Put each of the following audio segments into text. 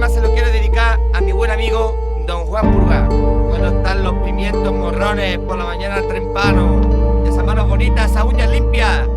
tema se lo quiero dedicar a mi buen amigo Don Juan Purga. Cuando están los pimientos morrones por la mañana al trempano, esas manos bonitas, esas uñas limpias.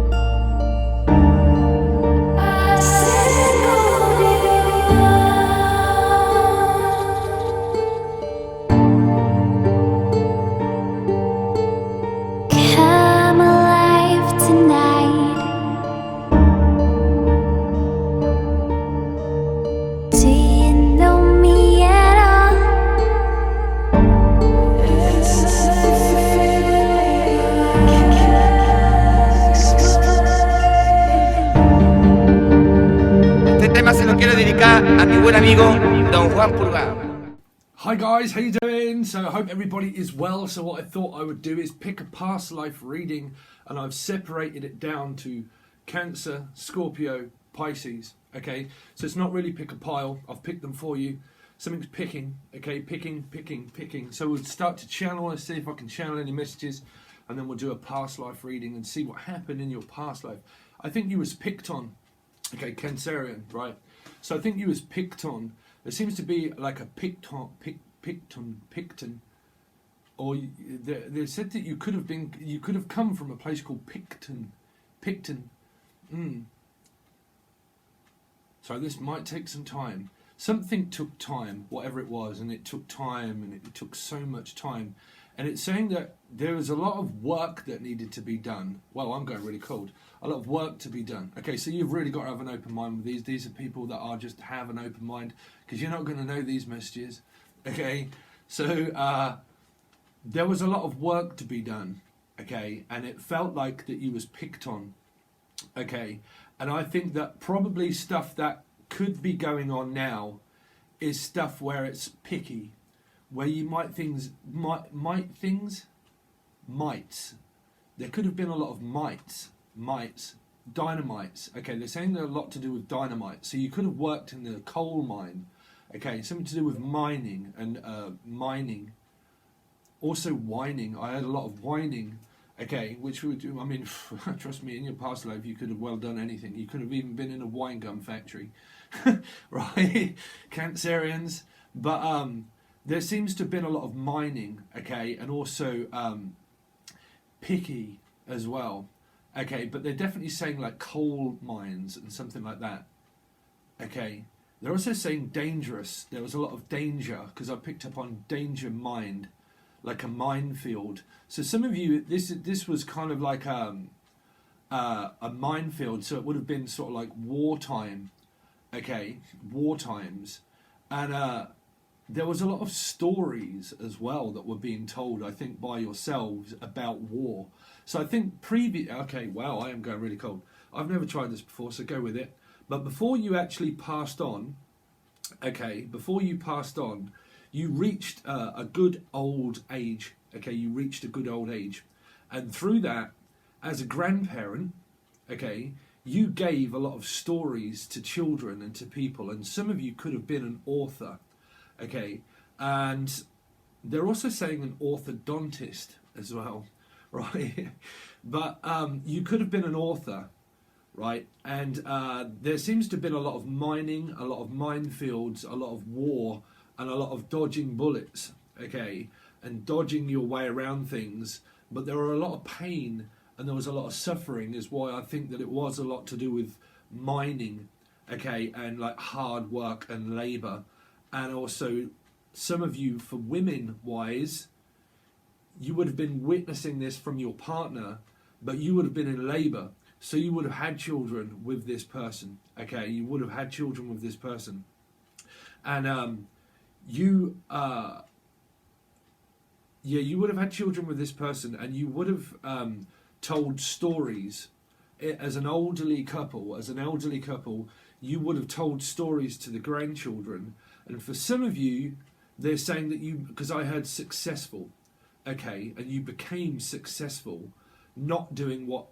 Se lo quiero dedicar a mi buen amigo Don Juan Purga. Hi guys, how you doing? So I hope everybody is well. So what I thought I would do is pick a past life reading, and I've separated it down to Cancer, Scorpio, Pisces. Okay, so it's not really pick a pile. I've picked them for you. Something's picking. Okay, picking. So we'll start to channel and see if I can channel any messages, and then we'll do a past life reading and see what happened in your past life. I think you was picked on. Okay, Cancerian, right? So I think you was picked on. There seems to be like a Picton, or they said that you could have come from a place called Picton. So this might take some time. Something took time, whatever it was, and it took time, and it took so much time. And it's saying that there was a lot of work that needed to be done. Well, I'm going really cold. A lot of work to be done. Okay, so you've really got to have an open mind with these. These are people that are just have an open mind, because you're not going to know these messages. Okay, so there was a lot of work to be done. Okay, and it felt like that you was picked on. Okay, and I think that probably stuff that could be going on now is stuff where it's picky, where you might. There could have been a lot of mites, dynamites. Okay, they're saying there's a lot to do with dynamite. So you could have worked in the coal mine. Okay, something to do with mining and mining. Also whining. I had a lot of whining. Okay, which would do. I mean, trust me, in your past life you could have well done anything. You could have even been in a wine gum factory, right? Cancerians, but there seems to have been a lot of mining. Okay, and also picky as well. Okay, but they're definitely saying like coal mines and something like that. Okay, they're also saying dangerous. There was a lot of danger, because I picked up on danger mind, like a minefield. So some of you, this was kind of like a minefield. So it would have been sort of like wartime. Okay, war times, and there was a lot of stories as well that were being told, I think, by yourselves about war. So I think okay, wow, I am going really cold. I've never tried this before, so go with it. But before you actually passed on, okay, you reached a good old age. Okay, you reached a good old age. And through that, as a grandparent, okay, you gave a lot of stories to children and to people. And some of you could have been an author. Okay, and they're also saying an orthodontist as well, right? But you could have been an author, right? And there seems to have been a lot of mining, a lot of minefields, a lot of war, and a lot of dodging bullets, okay, and dodging your way around things. But there were a lot of pain, and there was a lot of suffering, is why I think that it was a lot to do with mining, okay, and like hard work and labour. And also, some of you, for women-wise, you would have been witnessing this from your partner, but you would have been in labour. So you would have had children with this person, okay? You would have had children with this person. And you would have had children with this person, and you would have told stories. As an elderly couple, you would have told stories to the grandchildren. And for some of you, they're saying that because I heard successful, okay, and you became successful, not doing what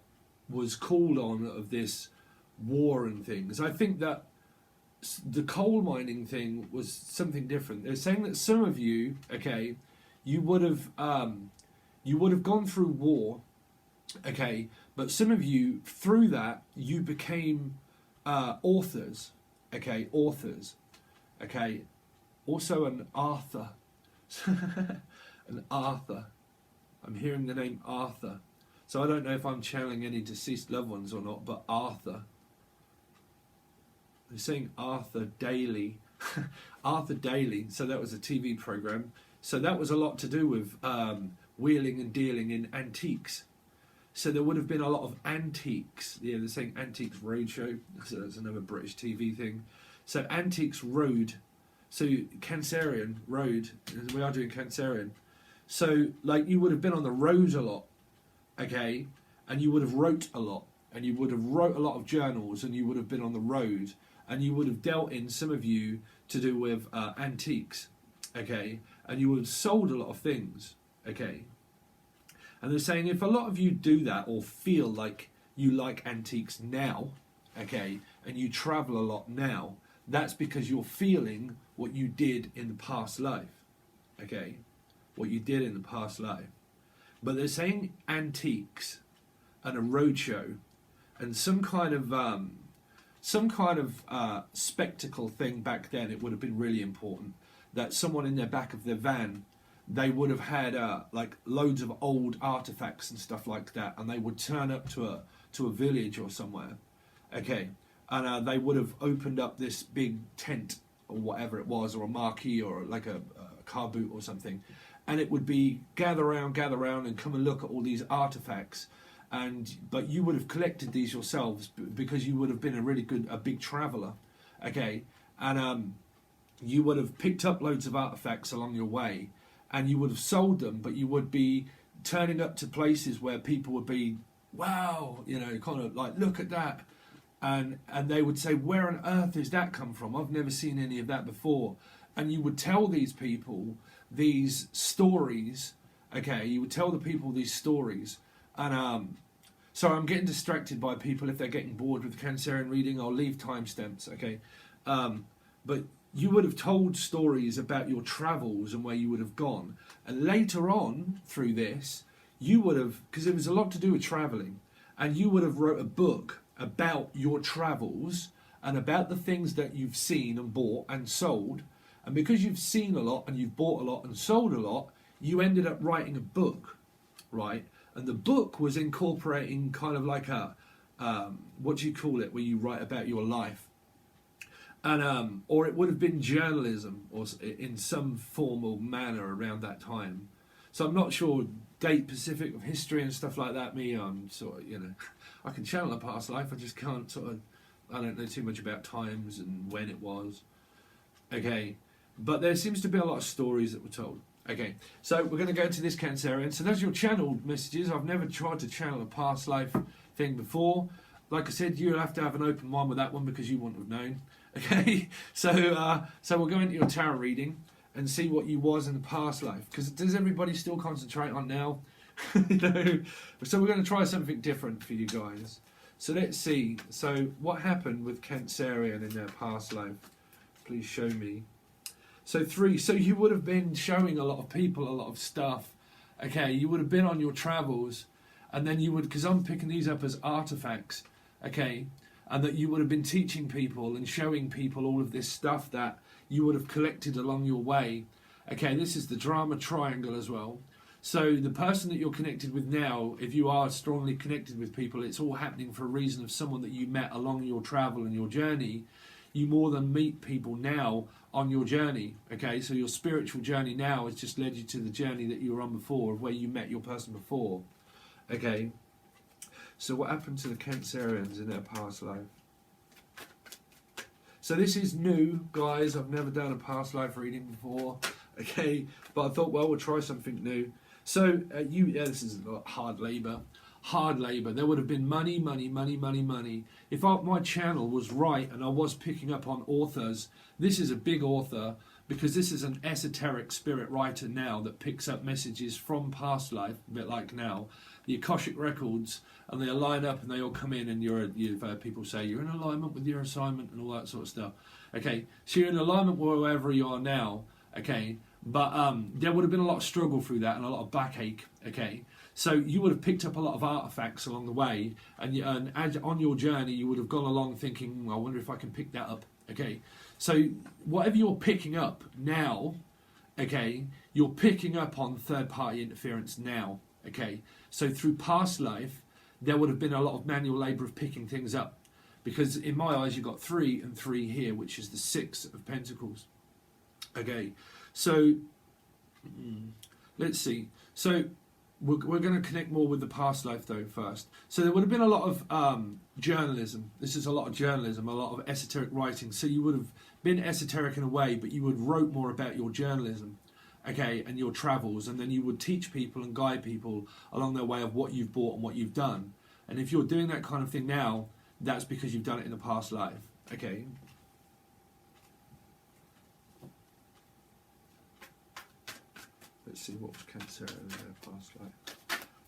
was called on of this war and things. I think that the coal mining thing was something different. They're saying that some of you, okay, you would have gone through war, okay, but some of you, through that, you became authors, okay, authors. Okay, also an Arthur. An Arthur. I'm hearing the name Arthur. So I don't know if I'm channeling any deceased loved ones or not, but Arthur. They're saying Arthur Daly. Arthur Daly. So that was a TV program. So that was a lot to do with wheeling and dealing in antiques. So there would have been a lot of antiques. Yeah, they're saying Antiques Roadshow. So that's another British TV thing. So Antiques Road. So Cancerian Road. We are doing Cancerian. So like you would have been on the road a lot, okay, and you would have wrote a lot, and you would have wrote a lot of journals, and you would have been on the road, and you would have dealt in, some of you, to do with antiques, okay, and you would have sold a lot of things, okay. And they're saying if a lot of you do that or feel like you like antiques now, okay, and you travel a lot now, that's because you're feeling what you did in the past life, okay, what you did in the past life. But they're saying antiques and a roadshow and some kind of spectacle thing back then. It would have been really important that someone in their back of their van, they would have had like loads of old artifacts and stuff like that, and they would turn up to a village or somewhere, okay, and they would have opened up this big tent or whatever it was, or a marquee, or like a car boot or something, and it would be gather round and come and look at all these artifacts. But you would have collected these yourselves because you would have been a big traveller, okay, and you would have picked up loads of artifacts along your way, and you would have sold them. But you would be turning up to places where people would be, wow, you know, kind of like, look at that, and they would say, where on earth has that come from? I've never seen any of that before. And you would tell these people these stories, okay, you would tell the people these stories. And so I'm getting distracted by people. If they're getting bored with Cancerian reading, I'll leave timestamps, okay. But you would have told stories about your travels and where you would have gone. And later on through this, you would have, because it was a lot to do with travelling, and you would have wrote a book about your travels and about the things that you've seen and bought and sold. And because you've seen a lot and you've bought a lot and sold a lot, you ended up writing a book, right? And the book was incorporating kind of like a, what do you call it, where you write about your life. And or it would have been journalism, or in some formal manner around that time. So I'm not sure date specific of history and stuff like that. I'm sort of, you know, I can channel a past life, I just can't sort of, I don't know too much about times and when it was. Okay. But there seems to be a lot of stories that were told. Okay, so we're going to go to this Cancerian. So that's your channeled messages. I've never tried to channel a past life thing before. Like I said, you'll have to have an open mind with that one because you wouldn't have known. Okay, so we'll go into your tarot reading and see what you was in the past life. Because does everybody still concentrate on now? You know? So we're going to try something different for you guys. So let's see. So what happened with Cancerian in their past life? Please show me. So 3, so you would have been showing a lot of people a lot of stuff, okay, you would have been on your travels, and then you would, because I'm picking these up as artifacts, okay, and that you would have been teaching people and showing people all of this stuff that you would have collected along your way, okay, this is the drama triangle as well. So the person that you're connected with now, if you are strongly connected with people, it's all happening for a reason of someone that you met along your travel and your journey. You more than meet people now on your journey, okay? So your spiritual journey now has just led you to the journey that you were on before, of where you met your person before, okay? So what happened to the Cancerians in their past life? So this is new, guys. I've never done a past life reading before, okay? But I thought, well, we'll try something new. So this is hard labour. Hard labour. There would have been money. If my channel was right and I was picking up on authors, this is a big author, because this is an esoteric spirit writer now that picks up messages from past life, a bit like now, the Akashic records, and they line up and they all come in, and you've heard people say you're in alignment with your assignment and all that sort of stuff. Okay, so you're in alignment wherever you are now. Okay, but there would have been a lot of struggle through that and a lot of backache. Okay. So you would have picked up a lot of artifacts along the way, and as on your journey, you would have gone along thinking, I wonder if I can pick that up. Okay, so whatever you're picking up now, okay, you're picking up on third-party interference now. Okay, so through past life, there would have been a lot of manual labour of picking things up, because in my eyes, you've got 3 and 3 here, which is the 6 of Pentacles. Okay, so let's see. So we're going to connect more with the past life though first. So there would have been a lot of journalism. This is a lot of journalism, a lot of esoteric writing. So you would have been esoteric in a way, but you would wrote more about your journalism, okay, and your travels, and then you would teach people and guide people along their way of what you've bought and what you've done. And if you're doing that kind of thing now, that's because you've done it in a past life, okay. Let's see what was Cancer in their past life.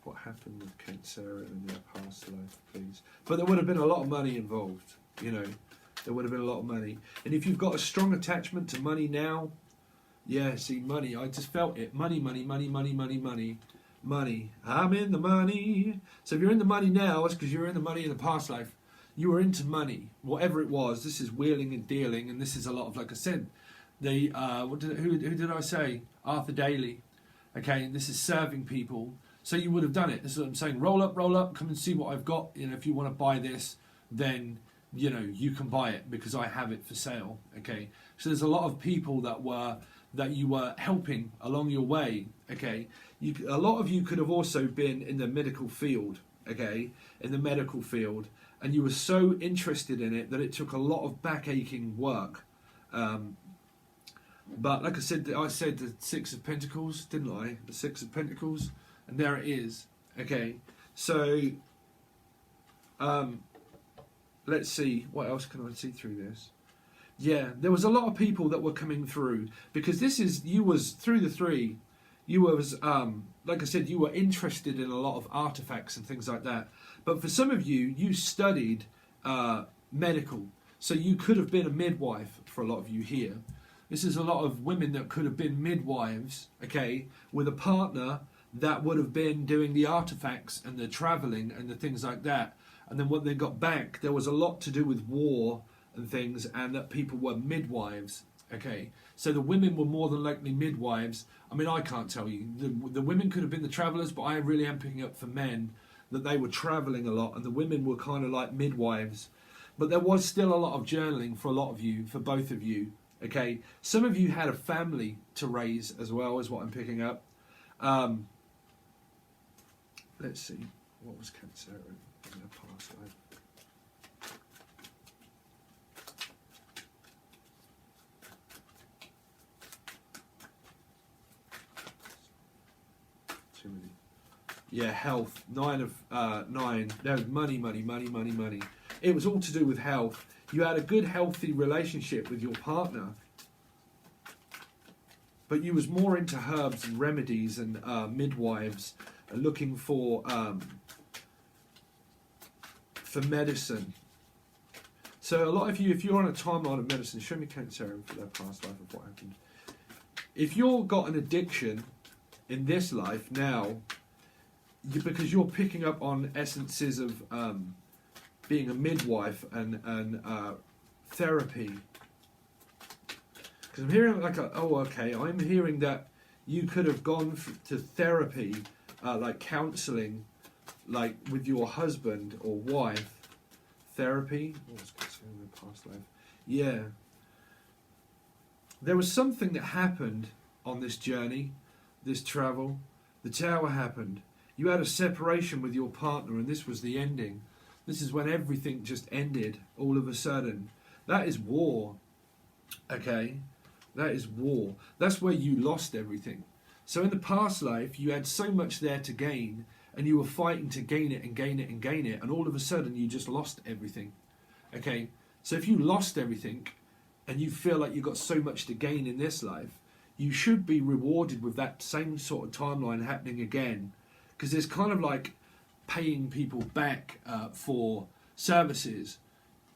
What happened with Cancer in their past life, please? But there would have been a lot of money involved, you know. There would have been a lot of money. And if you've got a strong attachment to money now, yeah, see, money, I just felt it. Money, money, money, money, money, money, money. I'm in the money. So if you're in the money now, it's because you're in the money in the past life. You were into money, whatever it was. This is wheeling and dealing, and this is a lot of, like I said, who did I say? Arthur Daly. Okay, this is serving people. So you would have done it. This is what I'm saying. Roll up, come and see what I've got. You know, if you want to buy this, then, you know, you can buy it because I have it for sale. Okay, so there's a lot of people that you were helping along your way. Okay, a lot of you could have also been in the medical field. Okay, in the medical field, and you were so interested in it that it took a lot of back-aching work. But like I said the 6 of Pentacles, didn't I? The 6 of Pentacles, and there it is. Okay, so let's see, what else can I see through this? Yeah, there was a lot of people that were coming through, because this is, you was through the 3, you was like I said, you were interested in a lot of artifacts and things like that. But for some of you, you studied medical, so you could have been a midwife for a lot of you here. This is a lot of women that could have been midwives, okay, with a partner that would have been doing the artifacts and the travelling and the things like that. And then when they got back, there was a lot to do with war and things, and that people were midwives, okay. So the women were more than likely midwives. I mean, I can't tell you. The women could have been the travellers, but I really am picking up for men that they were travelling a lot, and the women were kind of like midwives. But there was still a lot of journaling for a lot of you, for both of you. Okay, some of you had a family to raise as well, is what I'm picking up. Let's see, what was Cancer in their past life? Too many. Yeah, health. 9 of 9. There was money, money, money, money, money. It was all to do with health. You had a good, healthy relationship with your partner, but you was more into herbs and remedies and midwives, and looking for medicine. So a lot of you, if you're on a timeline of medicine, show me Cancer for their past life of what happened. If you've got an addiction in this life now, because you're picking up on essences of being a midwife and therapy, because I'm hearing like I'm hearing that you could have gone to therapy, like counselling, like with your husband or wife. Therapy. What was concerning in the past life? Yeah. There was something that happened on this journey, this travel. The Tower happened. You had a separation with your partner, and this was the ending. This is when everything just ended all of a sudden. That is war. Okay? That is war. That's where you lost everything. So in the past life, you had so much there to gain, and you were fighting to gain it and gain it and gain it, and all of a sudden you just lost everything. Okay? So if you lost everything, and you feel like you've got so much to gain in this life, you should be rewarded with that same sort of timeline happening again. Because there's kind of like paying people back for services.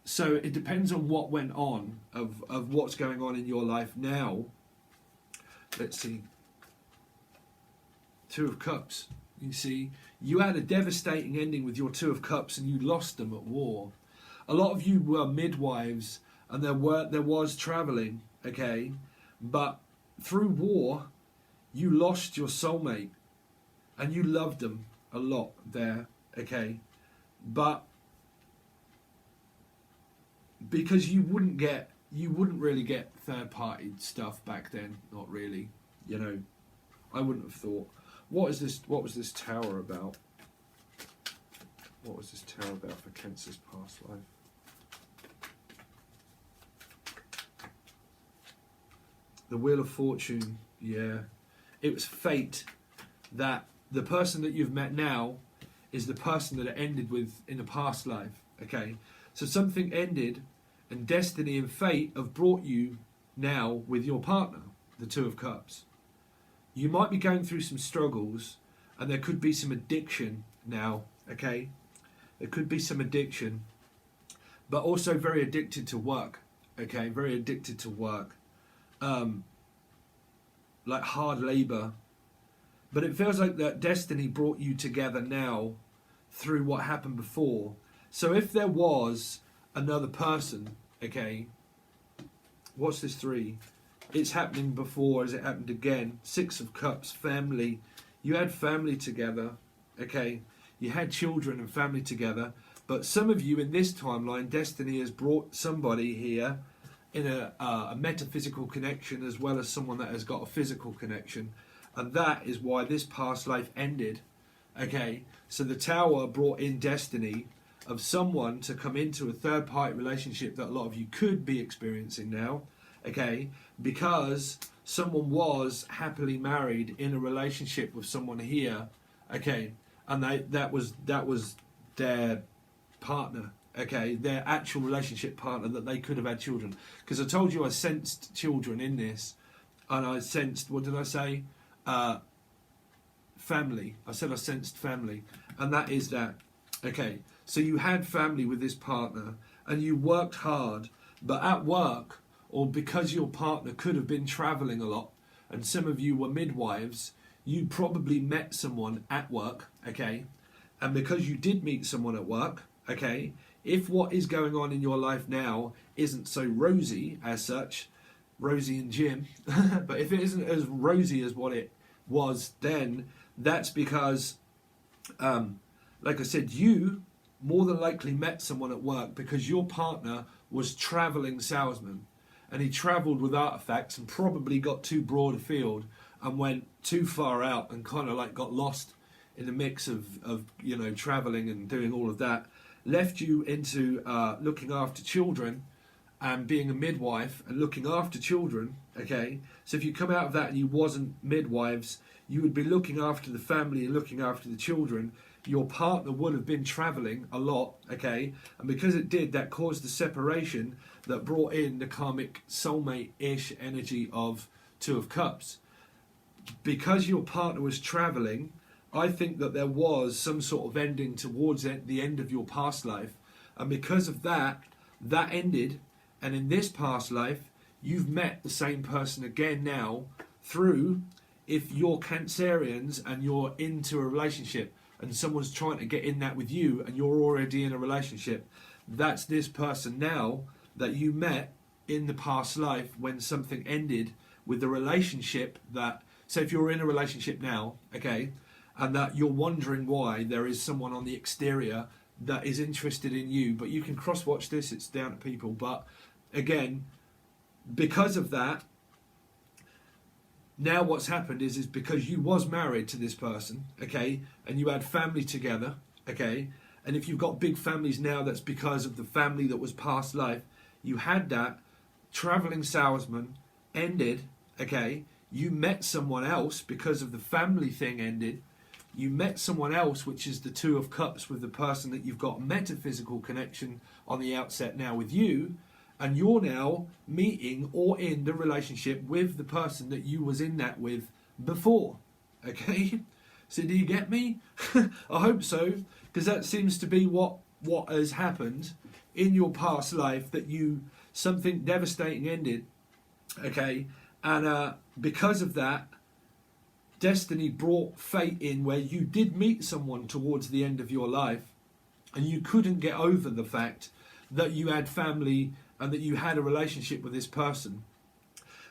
So it depends on what went on, of what's going on in your life now. Let's see. 2 of Cups. You see, you had a devastating ending with your Two of Cups and you lost them at war. A lot of you were midwives and there was traveling, okay, but through war you lost your soulmate and you loved them a lot there, okay, but because you wouldn't really get third party stuff back then, not really, you know. I wouldn't have thought. What was this tower about? What was this tower about for Cancer's past life? The Wheel of Fortune, yeah. It was fate that the person that you've met now is the person that it ended with in a past life, okay? So something ended and destiny and fate have brought you now with your partner, the Two of Cups. You might be going through some struggles and there could be some addiction now, okay? There could be some addiction, but also very addicted to work, okay? Very addicted to work. Like hard labor. But it feels like that destiny brought you together now through what happened before. So if there was another person, okay, what's this 3? It's happening before as it happened again. 6 of Cups, family. You had family together, okay? You had children and family together. But some of you in this timeline, destiny has brought somebody here in a metaphysical connection as well as someone that has got a physical connection. And that is why this past life ended, okay? So the tower brought in destiny of someone to come into a third party relationship that a lot of you could be experiencing now, okay? Because someone was happily married in a relationship with someone here, okay? And that was their partner, okay? Their actual relationship partner that they could have had children. Because I told you I sensed children in this, and I sensed, what did I say? Family. I said I sensed family, and that is that, okay? So you had family with this partner, and you worked hard, but at work, or because your partner could have been traveling a lot, and some of you were midwives, you probably met someone at work, okay? And because you did meet someone at work, okay, if what is going on in your life now isn't so rosy as such, Rosie and Jim, but if it isn't as rosy as what it was then, that's because, like I said, you more than likely met someone at work because your partner was traveling salesman, and he travelled with artifacts and probably got too broad a field and went too far out and kind of like got lost in the mix of you know, travelling and doing all of that, left you into looking after children and being a midwife and looking after children, okay? So if you come out of that and you wasn't midwives, you would be looking after the family and looking after the children. Your partner would have been travelling a lot, okay? And because it did, that caused the separation that brought in the karmic soulmate-ish energy of Two of Cups. Because your partner was travelling, I think that there was some sort of ending towards the end of your past life. And because of that, that ended. And in this past life, you've met the same person again now through, if you're Cancerians and you're into a relationship and someone's trying to get in that with you and you're already in a relationship, that's this person now that you met in the past life when something ended with the relationship that, so if you're in a relationship now, okay, and that you're wondering why there is someone on the exterior that is interested in you, but you can cross-watch this, it's down to people, but again, because of that, now what's happened is because you was married to this person, okay, and you had family together, okay, and if you've got big families now, that's because of the family that was past life. You had that, travelling salesman ended, okay, you met someone else because of the family thing ended, you met someone else, which is the Two of Cups with the person that you've got a metaphysical connection on the outset now with you, and you're now meeting or in the relationship with the person that you was in that with before, okay? So do you get me? I hope so, because that seems to be what has happened in your past life, that something devastating ended, okay? And because of that, destiny brought fate in where you did meet someone towards the end of your life and you couldn't get over the fact that you had family and that you had a relationship with this person.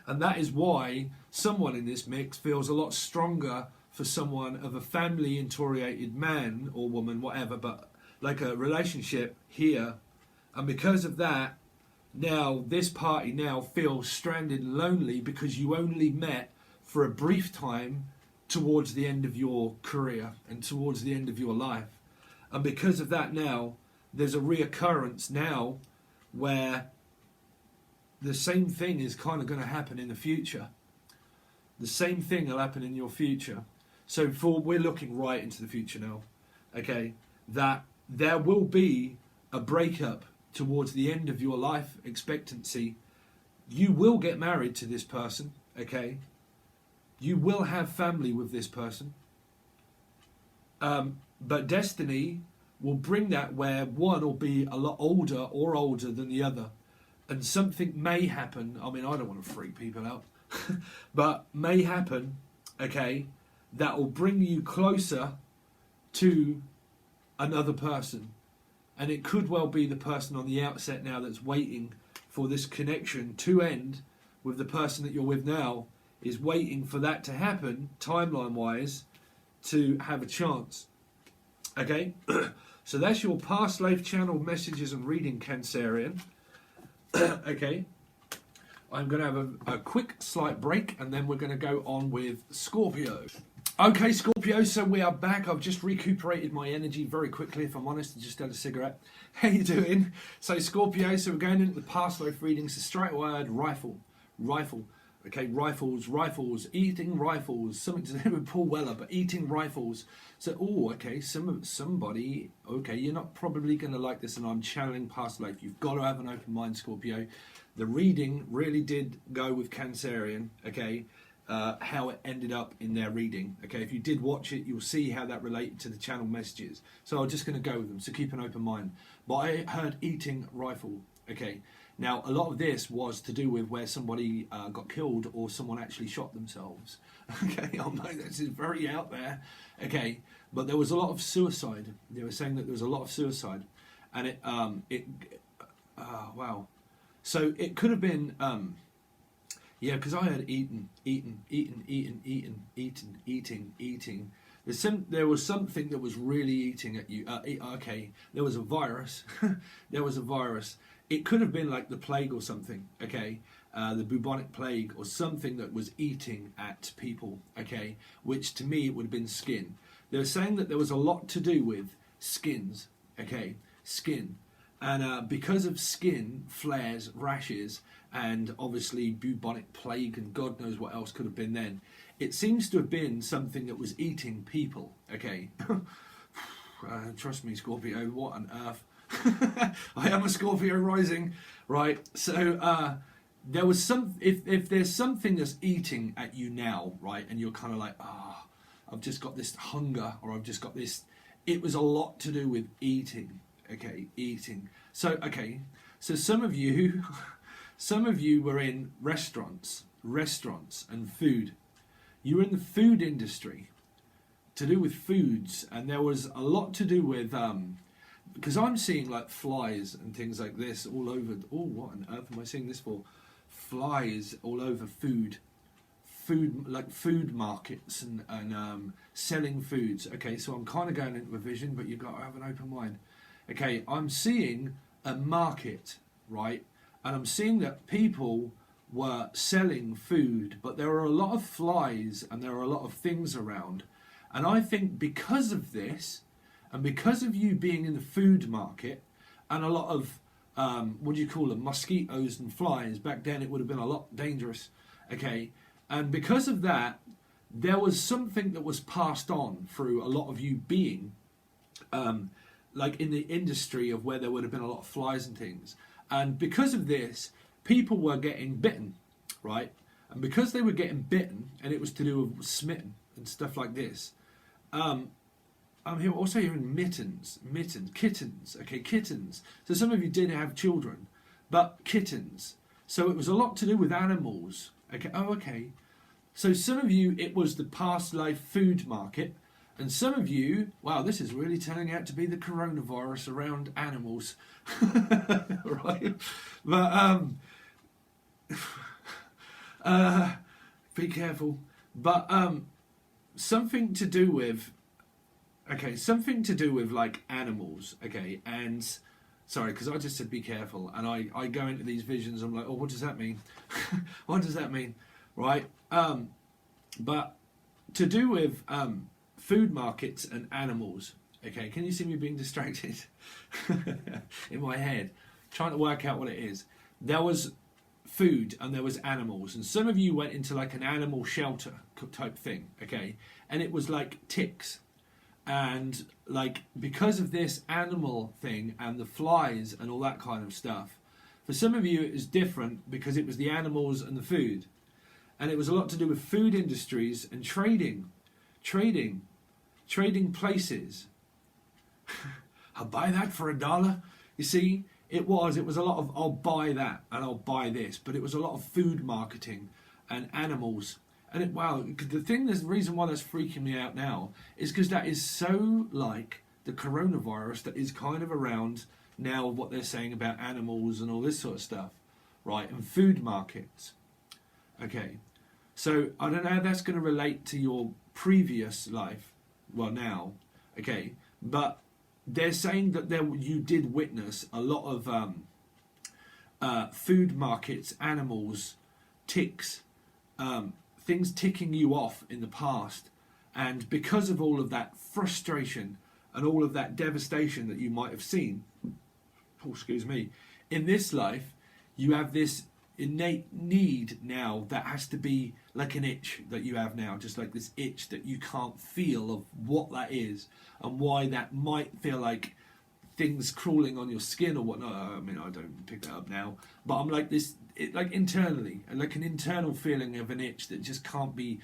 And that is why someone in this mix feels a lot stronger for someone of a family-oriented man or woman, whatever, but like a relationship here. And because of that, now this party now feels stranded and lonely because you only met for a brief time towards the end of your career and towards the end of your life. And because of that now, there's a reoccurrence now where the same thing is kind of going to happen in the future. The same thing will happen in your future. So we're looking right into the future now, okay, that there will be a breakup towards the end of your life expectancy. You will get married to this person, okay? You will have family with this person. But destiny will bring that where one will be a lot older than the other. And something may happen, I mean, I don't want to freak people out, but may happen, okay, that will bring you closer to another person. And it could well be the person on the outset now that's waiting for this connection to end with the person that you're with now, is waiting for that to happen, timeline-wise, to have a chance. Okay? So that's your past life channel messages and reading, Cancerian. Okay? I'm going to have a quick slight break, and then we're going to go on with Scorpio. Okay, Scorpio, so we are back. I've just recuperated my energy very quickly, if I'm honest. I just had a cigarette. How you doing? So Scorpio, so we're going into the past life readings. The straight word, rifle. Okay, rifles, eating rifles. Something to do with Paul Weller, but eating rifles. So, okay, somebody, okay, you're not probably going to like this, and I'm channeling past life. You've got to have an open mind, Scorpio. The reading really did go with Cancerian, okay, how it ended up in their reading. Okay, if you did watch it, you'll see how that related to the channel messages. So I'm just going to go with them, so keep an open mind. But I heard eating rifle, okay. Now, a lot of this was to do with where somebody got killed or someone actually shot themselves. Okay, I know this is very out there. Okay, but there was a lot of suicide. They were saying that there was a lot of suicide. And wow. So it could have been, yeah, because I had eaten. There was something that was really eating at you. Okay, there was a virus. There was a virus. It could have been like the plague or something, okay? The bubonic plague or something that was eating at people, okay? Which to me, it would have been skin. They were saying that there was a lot to do with skins, okay? Skin. And because of skin, flares, rashes, and obviously bubonic plague and God knows what else could have been then, it seems to have been something that was eating people, okay? Trust me, Scorpio, what on earth? I am a Scorpio rising, right? So there was some. If there's something that's eating at you now, right, and you're kind of like, I've just got this hunger, or I've just got this. It was a lot to do with eating. Okay, eating. So okay, so some of you were in restaurants and food. You were in the food industry, to do with foods, and there was a lot to do with because I'm seeing like flies and things like this all over. Oh, what on earth am I seeing this for? Flies all over food like food markets and selling foods. Okay, so I'm kind of going into a vision, but you've got to have an open mind. Okay, I'm seeing a market, right? And I'm seeing that people were selling food, but there are a lot of flies and there are a lot of things around. And I think because of this, and because of you being in the food market, and a lot of, what do you call them, mosquitoes and flies, back then it would have been a lot dangerous, okay? And because of that, there was something that was passed on through a lot of you being, like in the industry of where there would have been a lot of flies and things. And because of this, people were getting bitten, right? And because they were getting bitten, and it was to do with smitten and stuff like this, I'm here also hearing kittens, okay, kittens. So some of you did have children, but kittens. So it was a lot to do with animals, okay, oh, okay. So some of you, it was the past life food market. And some of you, wow, this is really turning out to be the coronavirus around animals. Right? But be careful. But something to do with like animals, okay, and sorry, because I just said be careful, and I go into these visions, I'm like, oh, what does that mean? What does that mean? Right? But to do with food markets and animals, okay, can you see me being distracted in my head, trying to work out what it is? There was food and there was animals, and some of you went into like an animal shelter type thing, okay, and it was like ticks, and like because of this animal thing and the flies and all that kind of stuff, for some of you it was different because it was the animals and the food, and it was a lot to do with food industries and trading places. I'll buy that for $1. You see, it was a lot of I'll buy that and I'll buy this, but it was a lot of food marketing and animals. And the reason why that's freaking me out now is because that is so like the coronavirus that is kind of around now, what they're saying about animals and all this sort of stuff, right? And food markets. Okay, so I don't know how that's going to relate to your previous life, well now, okay, but they're saying that you did witness a lot of food markets, animals, ticks, things ticking you off in the past, and because of all of that frustration and all of that devastation that you might have seen, in this life, you have this innate need now that has to be like an itch that you have now, just like this itch that you can't feel of what that is and why that might feel like things crawling on your skin or whatnot. I mean, I don't pick that up now, but I'm like this, like internally, and like an internal feeling of an itch that just can't be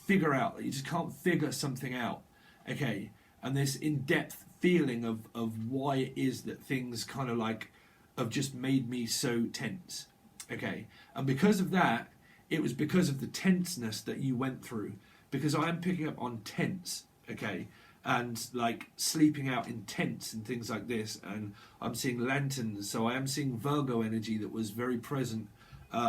figure out. You just can't figure something out, okay? And this in-depth feeling of why it is that things kind of like have just made me so tense. Okay, and because of that, it was because of the tenseness that you went through, because I am picking up on tense, okay, and like sleeping out in tents and things like this, and I'm seeing lanterns, so I am seeing Virgo energy that was very present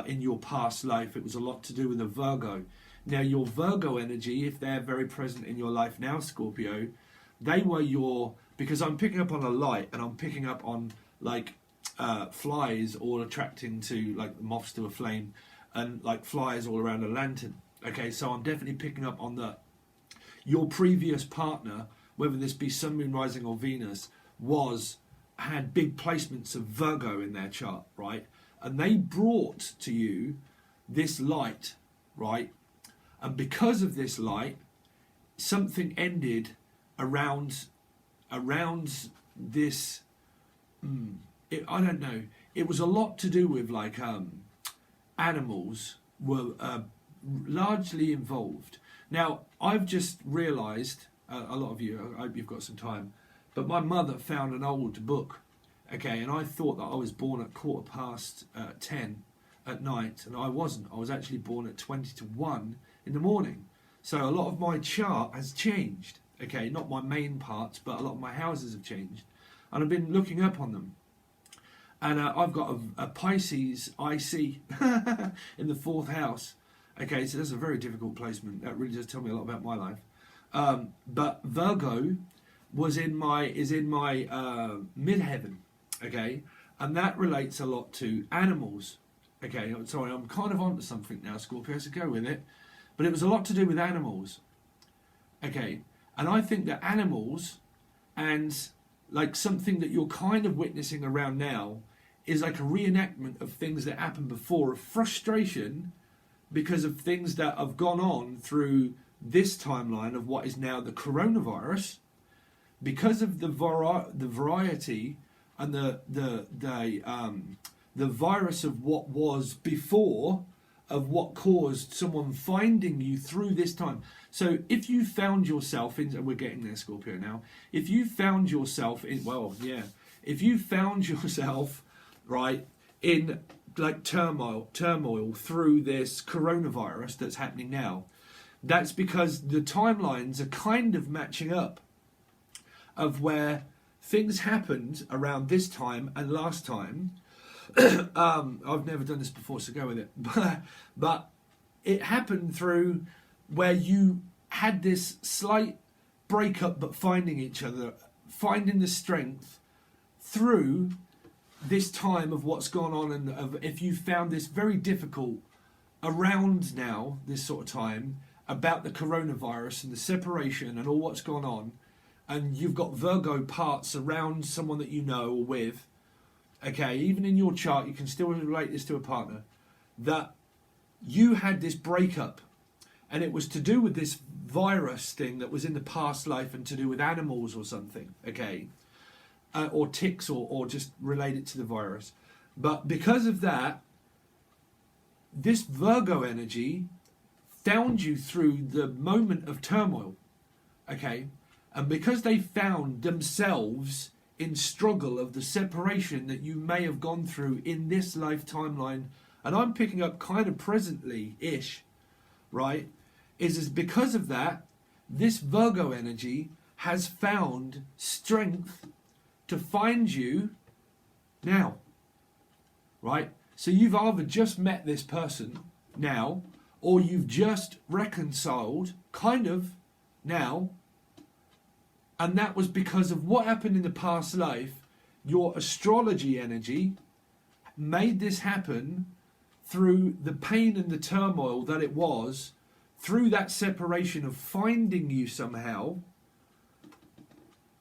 in your past life. It was a lot to do with the Virgo. Now your Virgo energy, if they're very present in your life now, Scorpio, they were because I'm picking up on a light, and I'm picking up on like flies all attracting to like moths to a flame, and like flies all around a lantern. Okay, so I'm definitely picking up on that. Your previous partner, whether this be Sun, Moon, Rising or Venus, had big placements of Virgo in their chart, right? And they brought to you this light, right? And because of this light, something ended around this. I don't know. It was a lot to do with like animals were largely involved. Now I've just realised, a lot of you, I hope you've got some time, but my mother found an old book, okay, and I thought that I was born at 10:15 at night, and I wasn't. I was actually born at 1 in the morning. So a lot of my chart has changed, okay, not my main parts, but a lot of my houses have changed, and I've been looking up on them. And I've got a Pisces IC in the 4th house. Okay, so that's a very difficult placement. That really does tell me a lot about my life. But Virgo is in my midheaven. Okay, and that relates a lot to animals. Okay, sorry, I'm kind of onto something now, Scorpio, so go with it. But it was a lot to do with animals. Okay, and I think that animals and like something that you're kind of witnessing around now is like a reenactment of things that happened before, of frustration because of things that have gone on through this timeline of what is now the coronavirus, because of the variety and the virus of what was before, of what caused someone finding you through this time. So if you found yourself in, we're getting there, Scorpio, now. If you found yourself in, if you found yourself, right, in like turmoil through this coronavirus that's happening now. That's because the timelines are kind of matching up of where things happened around this time and last time. I've never done this before, so go with it. But it happened through where you had this slight breakup, but finding each other, finding the strength through this time of what's gone on, and if you found this very difficult around now, this sort of time, about the coronavirus and the separation and all what's gone on, and you've got Virgo parts around someone that you know or with, okay, even in your chart, you can still relate this to a partner, that you had this breakup, and it was to do with this virus thing that was in the past life and to do with animals or something, okay, or ticks, or just related to the virus. But because of that, this Virgo energy found you through the moment of turmoil, okay, and because they found themselves in struggle of the separation that you may have gone through in this life timeline, and I'm picking up kind of presently-ish, right, is because of that, this Virgo energy has found strength to find you now, right? So you've either just met this person now, or you've just reconciled kind of now, and that was because of what happened in the past life. Your astrology energy made this happen through the pain and the turmoil that it was, through that separation of finding you somehow.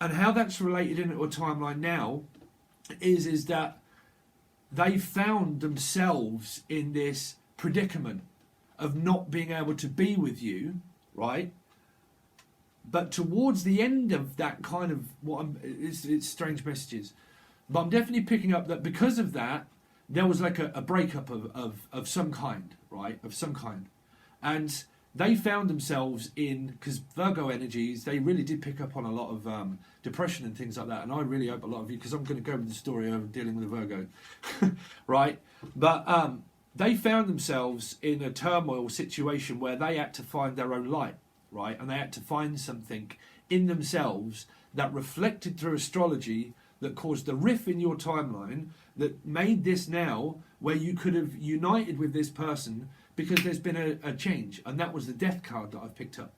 And how that's related into a timeline now is that they found themselves in this predicament of not being able to be with you, right? But towards the end of that kind of it's strange messages, but I'm definitely picking up that because of that, there was like a breakup of some kind, right? Of some kind. And they found themselves in, because Virgo energies, they really did pick up on a lot of depression and things like that. And I really hope a lot of you, because I'm going to go with the story of dealing with a Virgo, right? But they found themselves in a turmoil situation where they had to find their own light, right? And they had to find something in themselves that reflected through astrology, that caused the rift in your timeline, that made this now where you could have united with this person because there's been a change. And that was the death card that I've picked up.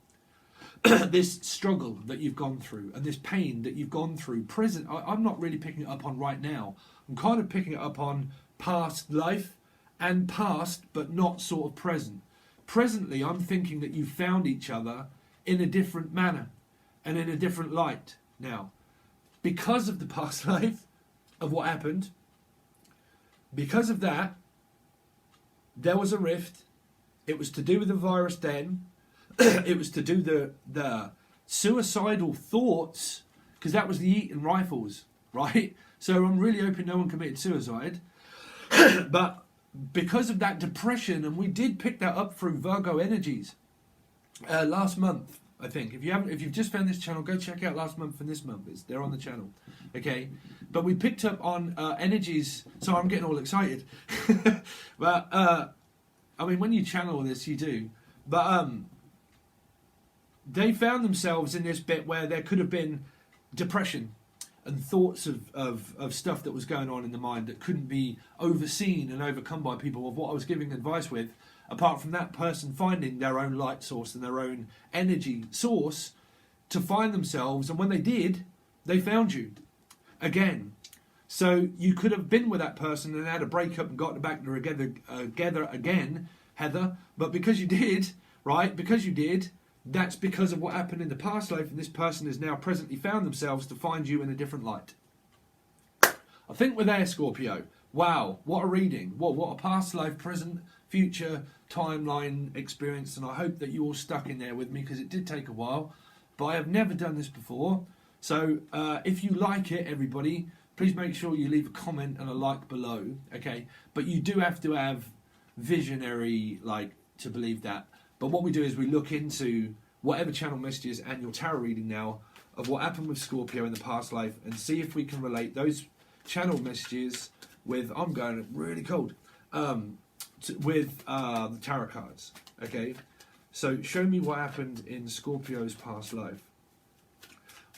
This struggle that you've gone through and this pain that you've gone through. Present, I'm not really picking it up on right now. I'm kind of picking it up on past life and past, but not sort of present. Presently, I'm thinking that you found each other in a different manner and in a different light now. Because of the past life, of what happened, because of that, there was a rift. It was to do with the virus then. It was to do the suicidal thoughts, because that was the Eton rifles, right? So I'm really hoping no one committed suicide. But because of that depression, and we did pick that up through Virgo energies last month, I think. If you've just found this channel, go check out last month and this month. They're on the channel, okay? But we picked up on energies. So I'm getting all excited. But I mean, when you channel this, you do. But they found themselves in this bit where there could have been depression and thoughts of stuff that was going on in the mind that couldn't be overseen and overcome by people, of what I was giving advice with, apart from that person finding their own light source and their own energy source to find themselves. And when they did, they found you again. So you could have been with that person and had a breakup and got back together again, Heather. But because you did, right, because you did, that's because of what happened in the past life, and this person has now presently found themselves to find you in a different light. I think we're there, Scorpio. Wow, what a reading. What a past life, present, future, timeline experience. And I hope that you all stuck in there with me, because it did take a while. But I have never done this before. So if you like it, everybody, please make sure you leave a comment and a like below, okay? But you do have to have visionary, like, to believe that. But what we do is we look into whatever channel messages and your tarot reading now of what happened with Scorpio in the past life, and see if we can relate those channel messages with, I'm going really cold, with the tarot cards. Okay, so show me what happened in Scorpio's past life.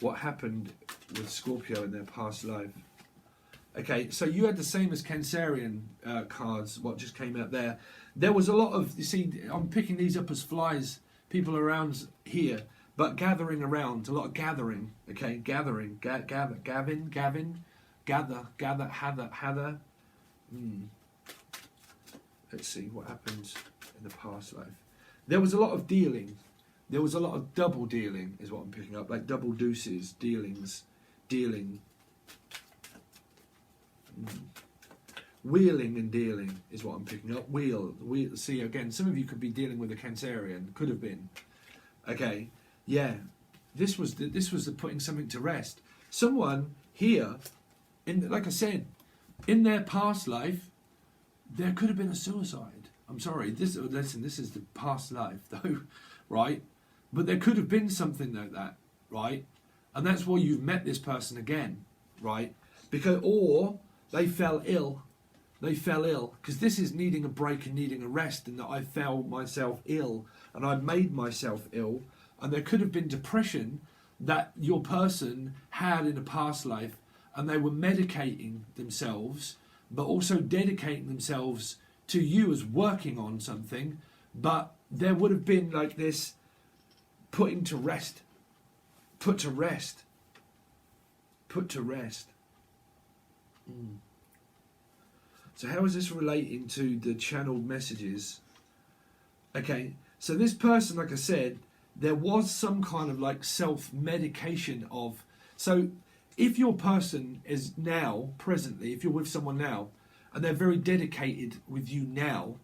What happened with Scorpio in their past life? Okay, so you had the same as Cancerian cards, what just came out there. There was a lot of, you see, I'm picking these up as flies, people around here, but gathering around, a lot of gathering, okay, gathering, Gavin, gather. Let's see what happened in the past life. There was a lot of dealing. There was a lot of double dealing, is what I'm picking up, like double deuces, dealing. Wheeling and dealing is what I'm picking up. Wheel. See, again, some of you could be dealing with a Cancerian. Could have been. Okay. Yeah. This was the putting something to rest. Someone here, like I said, in their past life, there could have been a suicide. I'm sorry. Listen, this is the past life, though, right? But there could have been something like that, right? And that's why you've met this person again, right? Or they fell ill. Because this is needing a break and needing a rest, and that I felt myself ill and I made myself ill, and there could have been depression that your person had in a past life, and they were medicating themselves but also dedicating themselves to you as working on something, but there would have been like this put to rest. So how is this relating to the channeled messages? Okay, so this person, like I said, there was some kind of like self-medication of... So if your person is now, presently, if you're with someone now, and they're very dedicated with you now,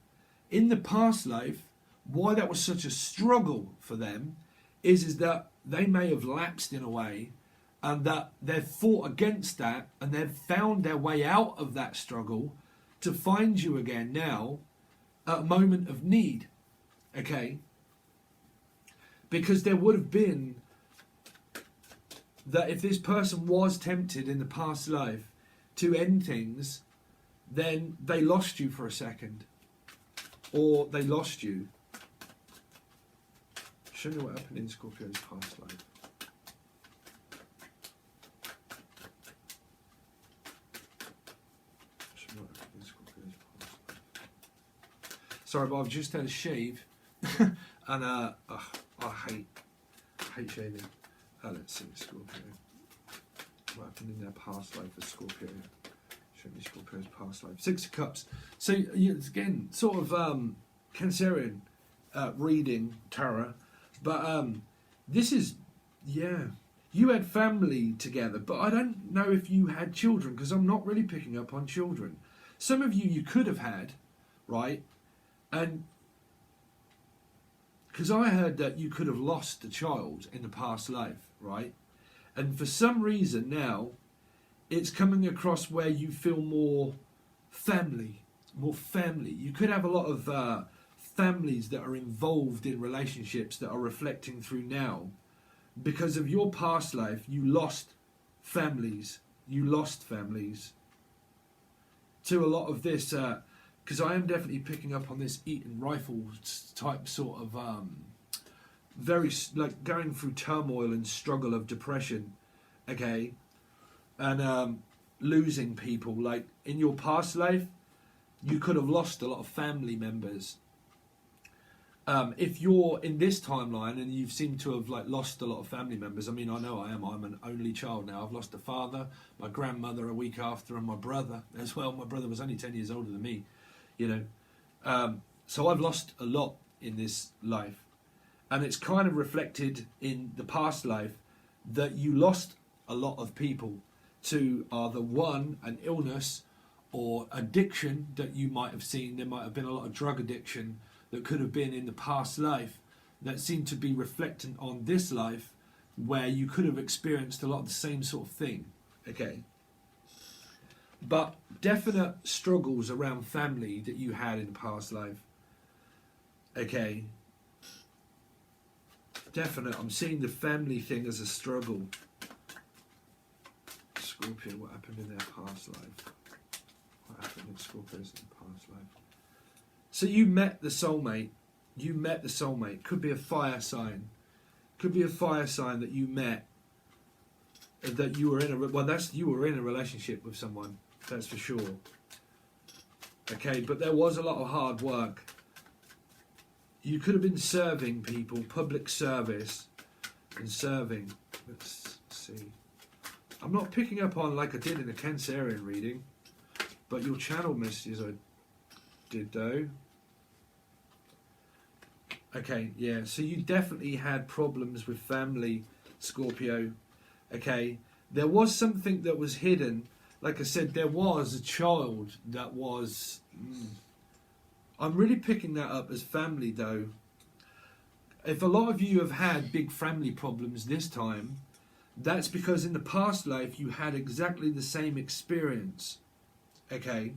in the past life, why that was such a struggle for them is that they may have lapsed in a way, and that they've fought against that, and they've found their way out of that struggle to find you again now at a moment of need. Okay? Because there would have been that if this person was tempted in the past life to end things, then they lost you for a second. Or they lost you. Show me what happened in Scorpio's past life. Show me what happened in Scorpio's past life. Sorry, but I've just had a shave. And I hate shaving. Let's see, Scorpio. What happened in their past life with Scorpio? Show me Scorpio's past life. Six of Cups. So, again, sort of Cancerian reading, tarot. But this is, yeah. You had family together, but I don't know if you had children, because I'm not really picking up on children. Some of you could have had, right? And because I heard that you could have lost a child in the past life, right? And for some reason now, it's coming across where you feel more family. You could have a lot of families that are involved in relationships that are reflecting through now. Because of your past life, you lost families. To a lot of this... because I am definitely picking up on this Eton rifles type sort of very like going through turmoil and struggle of depression, okay, and losing people. Like in your past life, you could have lost a lot of family members. If you're in this timeline and you've seemed to have like lost a lot of family members, I mean, I know I am. I'm an only child now. I've lost a father, my grandmother a week after, and my brother as well. My brother was only 10 years older than me. So I've lost a lot in this life, and it's kind of reflected in the past life that you lost a lot of people to either one, an illness, or addiction that you might have seen. There might have been a lot of drug addiction that could have been in the past life that seemed to be reflecting on this life, where you could have experienced a lot of the same sort of thing. Okay. But definite struggles around family that you had in the past life. Okay. Definite. I'm seeing the family thing as a struggle. Scorpio, what happened in their past life? What happened in Scorpio's in the past life? So you met the soulmate. You met the soulmate. Could be a fire sign. Could be a fire sign that you met. That you were in you were in a relationship with someone. That's for sure. Okay, but there was a lot of hard work. You could have been serving people, public service, and serving. Let's see. I'm not picking up on like I did in the Cancerian reading, but your channel messages I did though. Okay, yeah, so you definitely had problems with family, Scorpio. Okay, there was something that was hidden. Like I said, there was a child that was... I'm really picking that up as family though. If a lot of you have had big family problems this time, that's because in the past life you had exactly the same experience. Okay?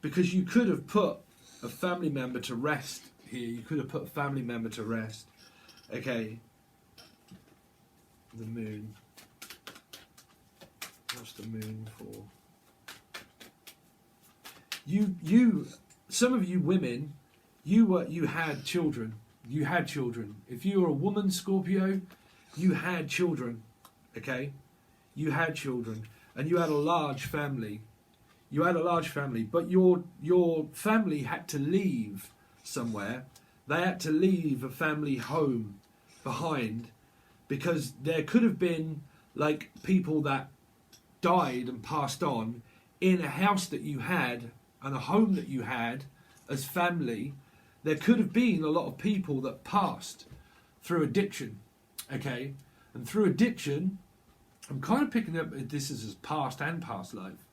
Because you could have put a family member to rest here. You could have put a family member to rest. Okay? The moon. What's the moon for? Some of you women, you had children. You had children. If you were a woman, Scorpio, you had children. Okay? You had children. And you had a large family. You had a large family. But your family had to leave somewhere. They had to leave a family home behind. Because there could have been like people that died and passed on in a house that you had and a home that you had as family. There could have been a lot of people that passed through addiction, okay? And through addiction, I'm kind of picking up this as past and past life,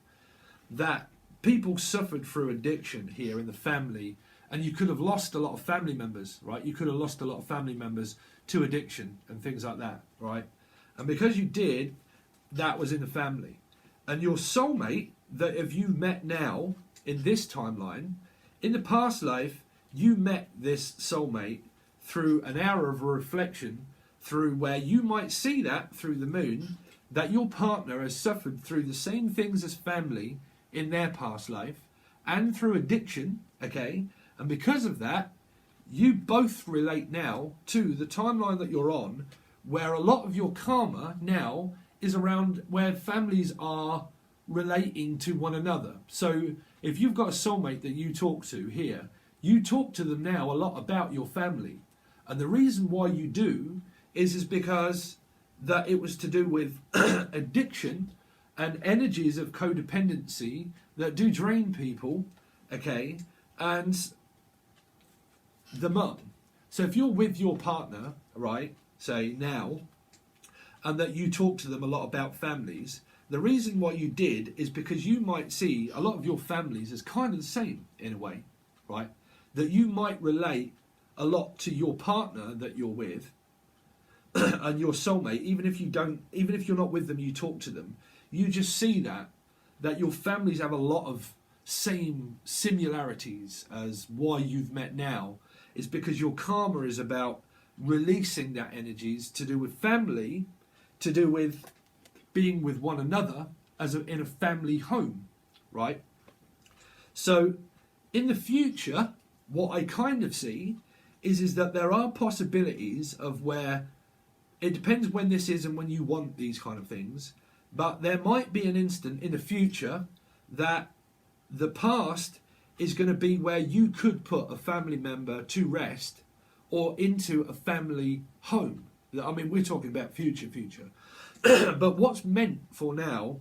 that people suffered through addiction here in the family, and you could have lost a lot of family members, right? You could have lost a lot of family members to addiction and things like that, right? And because you did, that was in the family. And your soulmate that if you met now in this timeline, in the past life, you met this soulmate through an hour of reflection, through where you might see that through the moon, that your partner has suffered through the same things as family in their past life and through addiction, okay? And because of that, you both relate now to the timeline that you're on, where a lot of your karma now is around where families are relating to one another. So if you've got a soulmate that you talk to here, you talk to them now a lot about your family. And the reason why you do is because that it was to do with addiction and energies of codependency that do drain people, okay, and the mum. So if you're with your partner, right, say now, and that you talk to them a lot about families, the reason why you did is because you might see a lot of your families as kind of the same in a way, right? That you might relate a lot to your partner that you're with and your soulmate, even if you're not with them, you talk to them. You just see that your families have a lot of same similarities as why you've met now. Is because your karma is about releasing that energies to do with family, to do with being with one another in a family home, right? So in the future, what I kind of see is that there are possibilities of where, it depends when this is and when you want these kind of things, but there might be an instant in the future that the past is going to be where you could put a family member to rest or into a family home. I mean, we're talking about future. But what's meant for now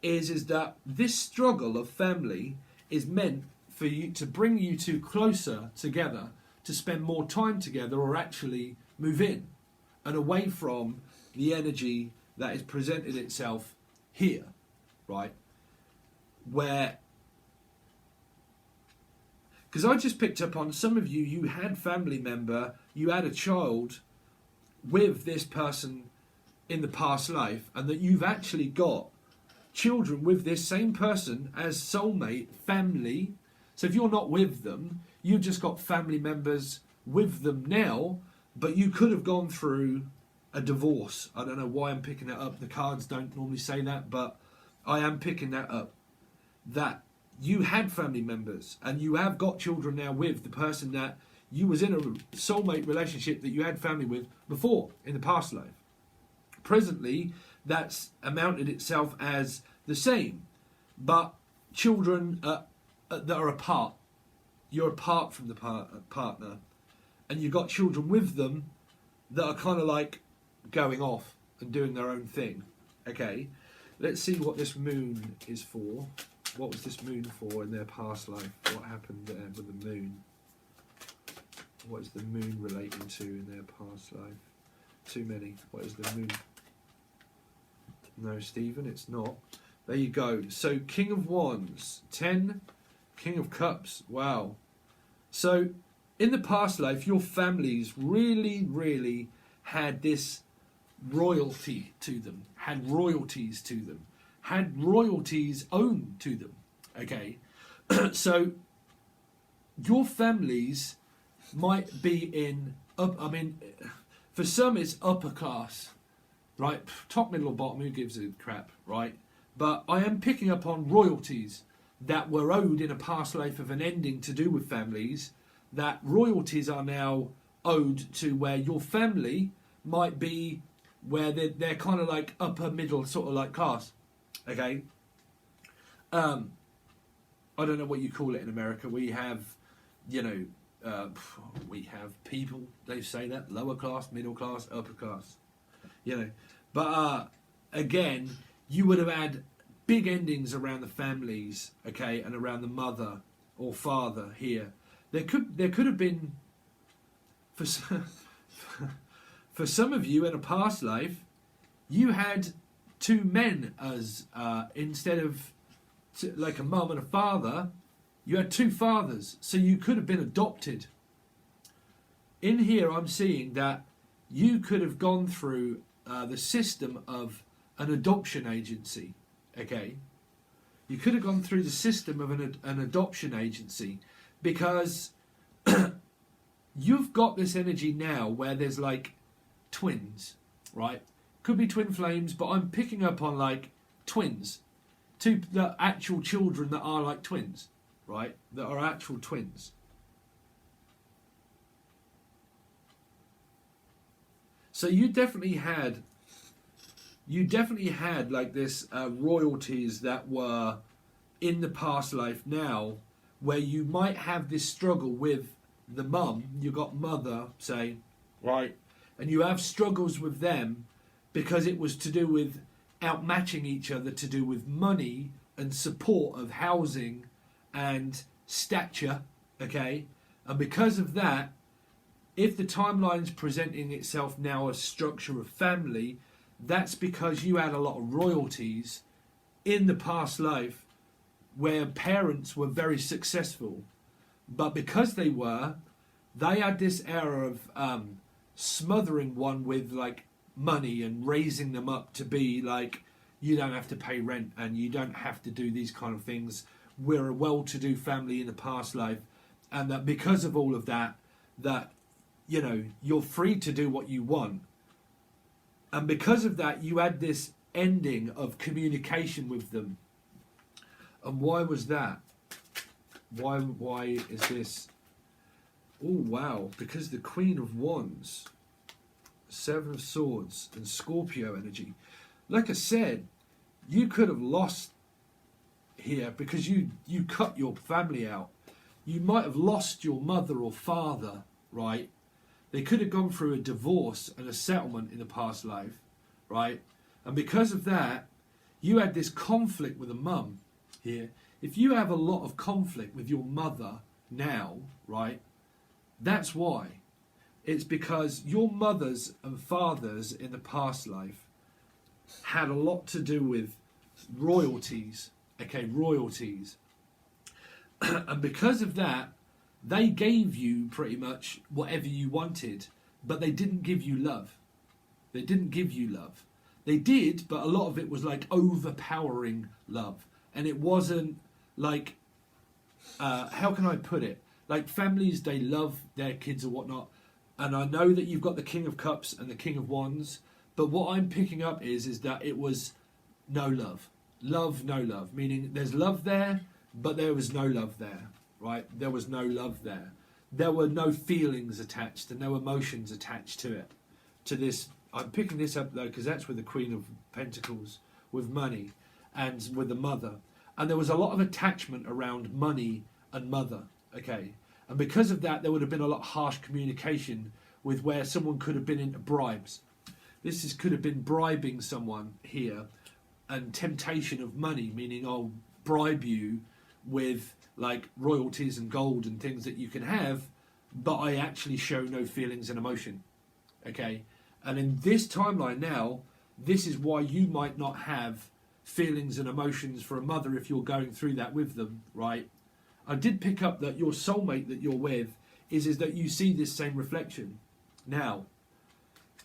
is that this struggle of family is meant for you to bring you two closer together, to spend more time together, or actually move in and away from the energy that is presented itself here, right? Where, because I just picked up on some of you, you had family member, you had a child with this person in the past life, and that you've actually got children with this same person as soulmate, family. So if you're not with them, you've just got family members with them now, but you could have gone through a divorce. I don't know why I'm picking that up. The cards don't normally say that, but I am picking that up. That you had family members, and you have got children now with the person that you was in a soulmate relationship that you had family with before in the past life. Presently, that's amounted itself as the same, but children that are apart. You're apart from the partner, and you've got children with them that are kind of like going off and doing their own thing. Okay, let's see what this moon is for. What was this moon for in their past life? What happened there with the moon? What is the moon relating to in their past life? Too many. What is the moon? No, Stephen, it's not. There you go. So, King of Wands, 10, King of Cups. Wow. So, in the past life, your families really, really had this royalty to them, had royalties to them, had royalties owned to them. Okay? So, your families might be in, for some it's upper class, right? Top, middle or bottom, who gives a crap, right? But I am picking up on royalties that were owed in a past life of an ending to do with families, that royalties are now owed to where your family might be where they're kind of like upper middle sort of like class. Okay? I don't know what you call it in America. We have, we have people, they say that, lower class, middle class, upper class. But again, you would have had big endings around the families, okay, and around the mother or father here. There could have been, for some of you in a past life, you had two men as instead of like a mum and a father, you had two fathers, so you could have been adopted. In here, I'm seeing that you could have gone through the system of an adoption agency. Okay, you could have gone through the system of an adoption agency, because you've got this energy now where there's like twins, right? Could be twin flames, but I'm picking up on like twins, the actual children that are like twins, right? That are actual twins. So you definitely had like this royalties that were in the past life now, where you might have this struggle with the mum. You got mother, say, right, and you have struggles with them because it was to do with outmatching each other, to do with money and support of housing and stature, okay? And because of that, if the timeline's presenting itself now as structure of family, that's because you had a lot of royalties in the past life where parents were very successful. But because they had this era of smothering one with like money and raising them up to be like, you don't have to pay rent and you don't have to do these kind of things. We're a well-to-do family in the past life. And that because of all of that, you're free to do what you want. And because of that, you had this ending of communication with them. And why was that? Why is this? Oh, wow. Because the Queen of Wands, Seven of Swords, and Scorpio energy. Like I said, you could have lost here because you cut your family out. You might have lost your mother or father, right? They could have gone through a divorce and a settlement in the past life, right? And because of that, you had this conflict with a mum here. If you have a lot of conflict with your mother now, right, that's why. It's because your mothers and fathers in the past life had a lot to do with royalties, okay, royalties. And because of that, they gave you pretty much whatever you wanted, but they didn't give you love. They didn't give you love. They did, but a lot of it was like overpowering love. And it wasn't like, how can I put it? Like families, they love their kids or whatnot. And I know that you've got the King of Cups and the King of Wands, but what I'm picking up is that it was no love. Love, no love. Meaning there's love there, but there was no love there, right? There was no love there. There were no feelings attached and no emotions attached to it. To this, I'm picking this up though because that's with the Queen of Pentacles, with money, and with the mother. And there was a lot of attachment around money and mother, okay? And because of that, there would have been a lot of harsh communication with where someone could have been into bribes. Could have been bribing someone here, and temptation of money, meaning I'll bribe you with like royalties and gold and things that you can have, but I actually show no feelings and emotion, okay? And in this timeline now, this is why you might not have feelings and emotions for a mother if you're going through that with them, right? I did pick up that your soulmate that you're with is that you see this same reflection. Now,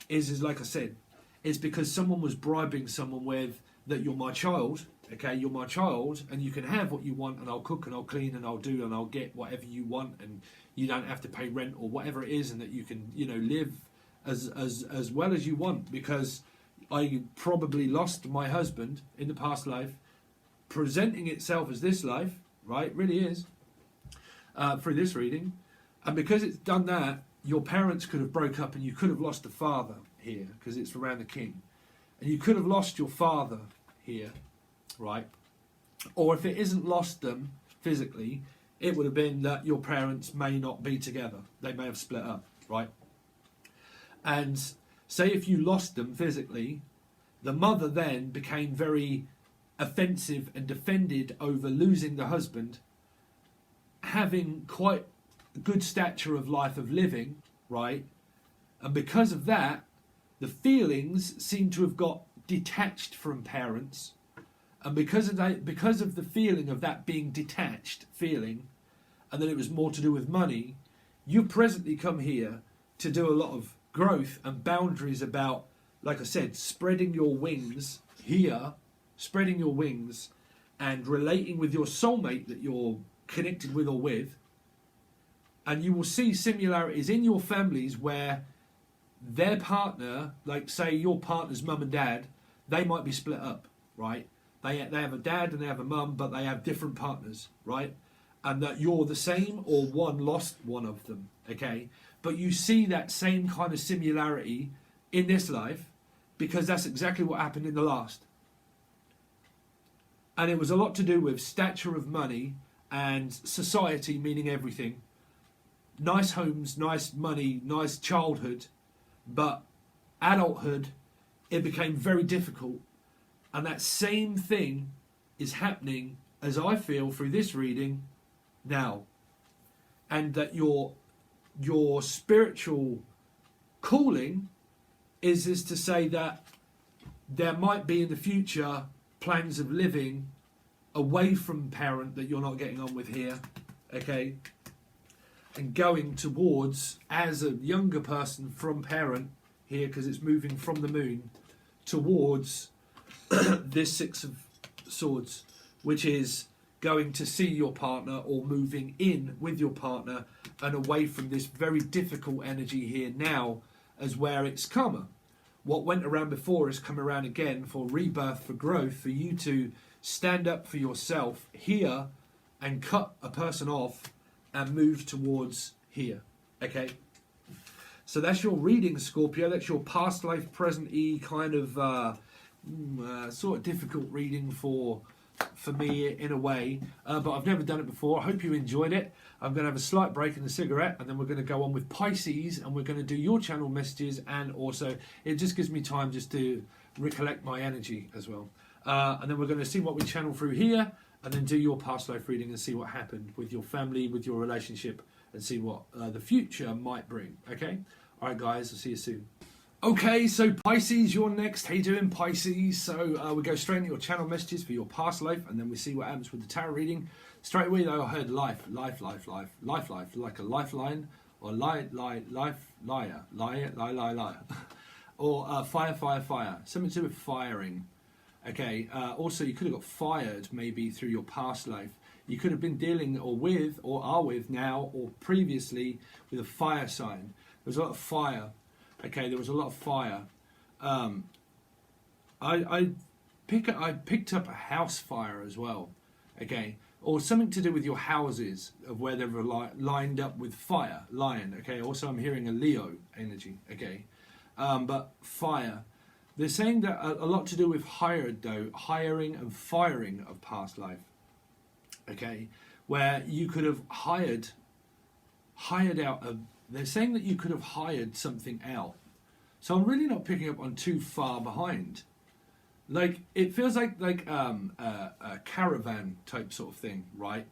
is like I said, it's because someone was bribing someone with that you're my child, okay, you're my child, and you can have what you want, and I'll cook and I'll clean and I'll do and I'll get whatever you want, and you don't have to pay rent or whatever it is, and that you can, you know, live as well as you want, because I probably lost my husband in the past life, presenting itself as this life, right? Really is, through this reading. And because it's done that, your parents could have broke up and you could have lost a father here, because it's around the king. And you could have lost your father here, right? Or if it isn't lost them physically, it would have been that your parents may not be together. They may have split up, right? And say if you lost them physically, the mother then became very offensive and defended over losing the husband, having quite a good stature of life of living, right? And because of that, the feelings seem to have got detached from parents. And because of that, because of the feeling of that being detached feeling, and that it was more to do with money, you presently come here to do a lot of growth and boundaries about, like I said, spreading your wings here, spreading your wings and relating with your soulmate that you're connected with or with. And you will see similarities in your families where their partner, like say your partner's mum and dad, they might be split up, right? They have a dad and they have a mum, but they have different partners, right? And that you're the same, or one lost one of them, okay? But you see that same kind of similarity in this life, because that's exactly what happened in the last. And it was a lot to do with stature of money and society, meaning everything. Nice homes, nice money, nice childhood, but adulthood, it became very difficult. And that same thing is happening, as I feel through this reading, now. And that your spiritual calling is to say that there might be in the future plans of living away from parent that you're not getting on with here, okay, and going towards, as a younger person from parent here, because it's moving from the moon towards this Six of Swords, which is going to see your partner or moving in with your partner and away from this very difficult energy here now, as where it's karma. What went around before has come around again for rebirth, for growth, for you to stand up for yourself here and cut a person off and move towards here, okay? So that's your reading, Scorpio. That's your past life, present-y kind of sort of difficult reading for me in a way, but I've never done it before. I hope you enjoyed it. I'm going to have a slight break in the cigarette, and then we're going to go on with Pisces, and we're going to do your channel messages, and also it just gives me time just to recollect my energy as well. And then we're going to see what we channel through here, and then do your past life reading and see what happened with your family, with your relationship, and see what the future might bring. Okay? All right, guys, I'll see you soon. Okay, so Pisces, you're next. How you doing, Pisces? So we go straight into your channel messages for your past life, and then we see what happens with the tarot reading. Straight away, though, I heard life, like a lifeline, or liar, or fire, something to do with firing. Okay, also you could have got fired maybe through your past life. You could have been dealing or with, or are with now, or previously with a fire sign. There's a lot of fire. Okay, there was a lot of fire. I picked up a house fire as well. okay, or something to do with your houses of where they're lined up with fire, lion, okay. Also, I'm hearing a Leo energy, okay, but fire. They're saying that a lot to do with hiring and firing of past life, okay, where you could have hired out they're saying that you could have hired something out. So I'm really not picking up on too far behind. Like, it feels like a caravan type sort of thing, right?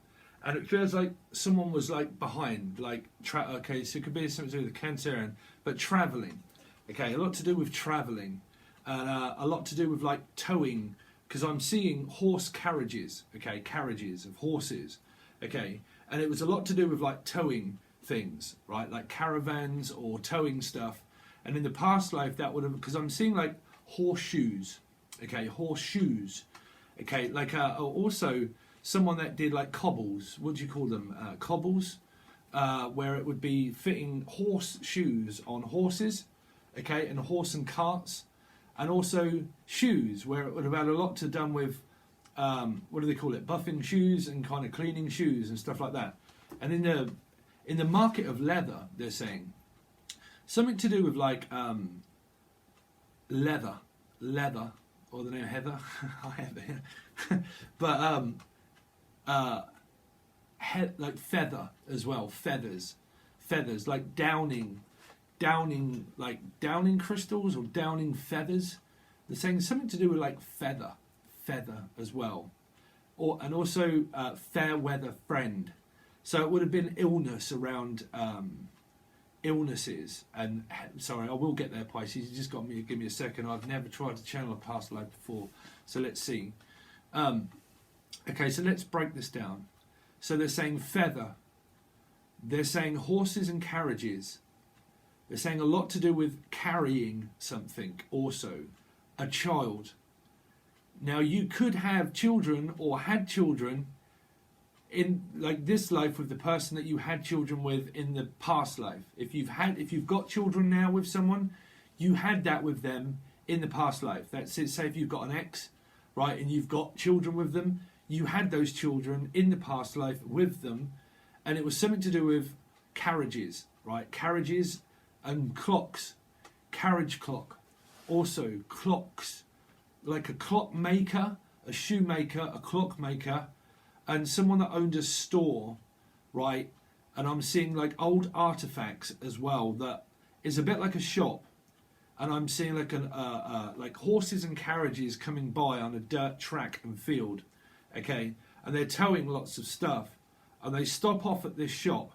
And it feels like someone was like behind, like okay, so it could be something to do with the Cancerian, but traveling, okay, a lot to do with traveling, and a lot to do with like towing, because I'm seeing horse carriages, okay, carriages of horses, okay, and it was a lot to do with like towing things, right, like caravans or towing stuff. And in the past life, that would have, because I'm seeing like horseshoes, okay, horseshoes, okay, like also someone that did like cobbles, what do you call them, cobbles, where it would be fitting horseshoes on horses, okay, and horse and carts, and also shoes, where it would have had a lot to done with, what do they call it, buffing shoes and kind of cleaning shoes and stuff like that. And in the market of leather, they're saying something to do with like leather, or the name Heather, I have it, but like feather as well, feathers, like downing crystals or downing feathers. They're saying something to do with like feather as well, and also fair weather friend. So it would have been illness around illnesses. And sorry, I will get there, Pisces. You just got me. Give me a second. I've never tried to channel a past life before, so let's see. Okay, so let's break this down. So they're saying feather. They're saying horses and carriages. They're saying a lot to do with carrying something. Also, a child. Now you could have children or had children in like this life with the person that you had children with in the past life. If you've got children now with someone, you had that with them in the past life. That's it. Say if you've got an ex, right, and you've got children with them, you had those children in the past life with them, and it was something to do with carriages, right? Carriages and clocks, carriage clock, also clocks, like a clockmaker, a shoemaker, a clockmaker, and someone that owned a store, right? And I'm seeing like old artifacts as well that is a bit like a shop. And I'm seeing like like horses and carriages coming by on a dirt track and field, okay? And they're towing lots of stuff, and they stop off at this shop,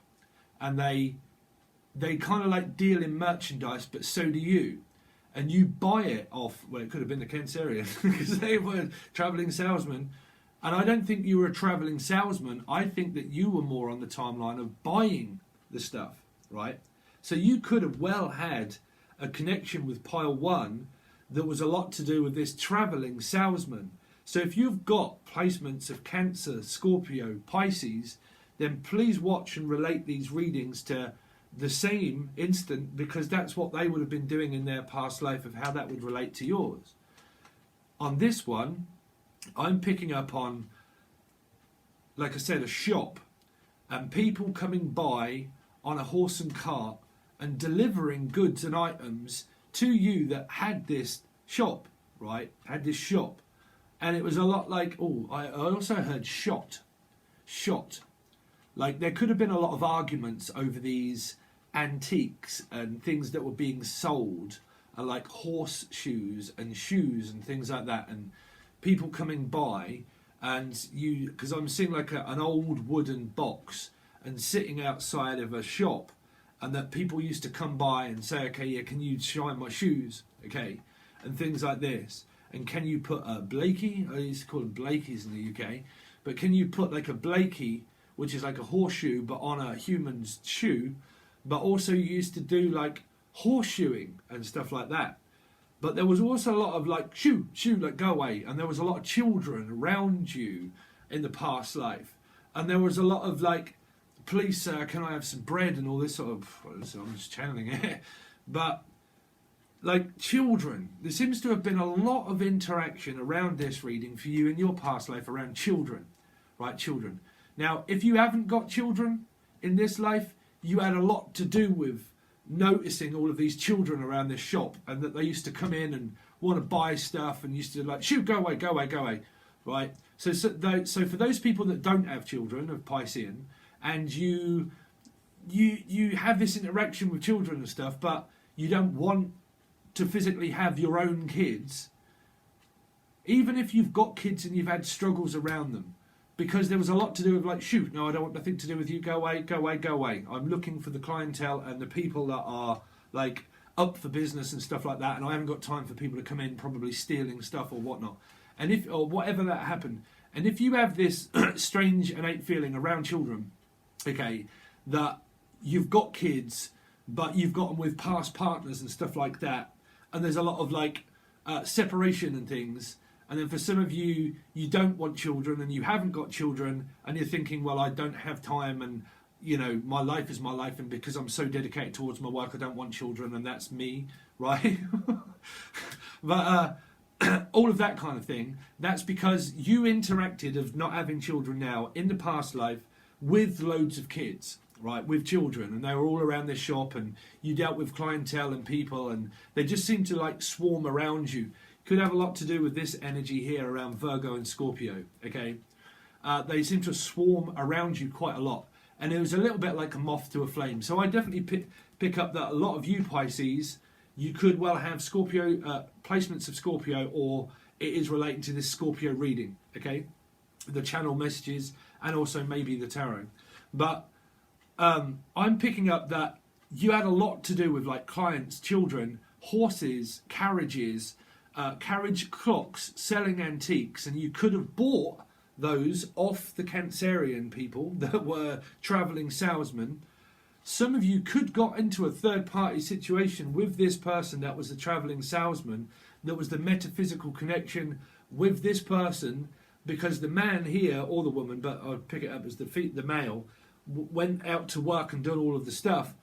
and they kind of like deal in merchandise, but so do you. And you buy it off, well, it could have been the Cancerian, because they were travelling salesmen. And I don't think you were a travelling salesman. I think that you were more on the timeline of buying the stuff, right? So you could have well had a connection with pile one that was a lot to do with this travelling salesman. So if you've got placements of Cancer, Scorpio, Pisces, then please watch and relate these readings to the same instant, because that's what they would have been doing in their past life, of how that would relate to yours. On this one, I'm picking up on, like I said, a shop, and people coming by on a horse and cart and delivering goods and items to you that had this shop, right? Had this shop. And it was a lot like, I also heard shot. Like there could have been a lot of arguments over these antiques and things that were being sold, like horseshoes and shoes and things like that, and people coming by, and you, because I'm seeing like an old wooden box and sitting outside of a shop, and that people used to come by and say, okay, yeah, can you shine my shoes, okay, and things like this, and can you put a Blakey, I used to call them Blakeys in the UK, but can you put like a Blakey, which is like a horseshoe but on a human's shoe, but also you used to do like horseshoeing and stuff like that. But there was also a lot of like, shoo, like go away. And there was a lot of children around you in the past life. And there was a lot of like, please sir, can I have some bread and all this sort of, I'm just channeling it. But like children, there seems to have been a lot of interaction around this reading for you in your past life around children, right? Children. Now, if you haven't got children in this life, you had a lot to do with noticing all of these children around this shop, and that they used to come in and want to buy stuff and used to like, shoot, go away, go away, go away, right? So for those people that don't have children of Piscean, and you have this interaction with children and stuff, but you don't want to physically have your own kids, even if you've got kids and you've had struggles around them, because there was a lot to do with like, shoot, no, I don't want nothing to do with you, go away, go away, go away. I'm looking for the clientele and the people that are like up for business and stuff like that, and I haven't got time for people to come in probably stealing stuff or whatnot. And if, or whatever that happened, and if you have this strange innate feeling around children, okay, that you've got kids, but you've got them with past partners and stuff like that, and there's a lot of like separation and things, and then for some of you, you don't want children and you haven't got children, and you're thinking, well, I don't have time, and you know, my life is my life, and because I'm so dedicated towards my work, I don't want children, and that's me, right? But all of that kind of thing, that's because you interacted of not having children now in the past life with loads of kids, right, with children, and they were all around this shop, and you dealt with clientele and people, and they just seemed to like swarm around you. Could have a lot to do with this energy here around Virgo and Scorpio, okay? They seem to swarm around you quite a lot, and it was a little bit like a moth to a flame. So I definitely pick up that a lot of you Pisces, you could well have Scorpio, placements of Scorpio, or it is relating to this Scorpio reading, okay? The channel messages, and also maybe the tarot. But I'm picking up that you had a lot to do with like clients, children, horses, carriages, carriage clocks, selling antiques, and you could have bought those off the Cancerian people that were travelling salesmen. Some of you could got into a third-party situation with this person that was a travelling salesman, that was the metaphysical connection with this person, because the man here, or the woman, but I'd pick it up as the male, went out to work and done all of the stuff.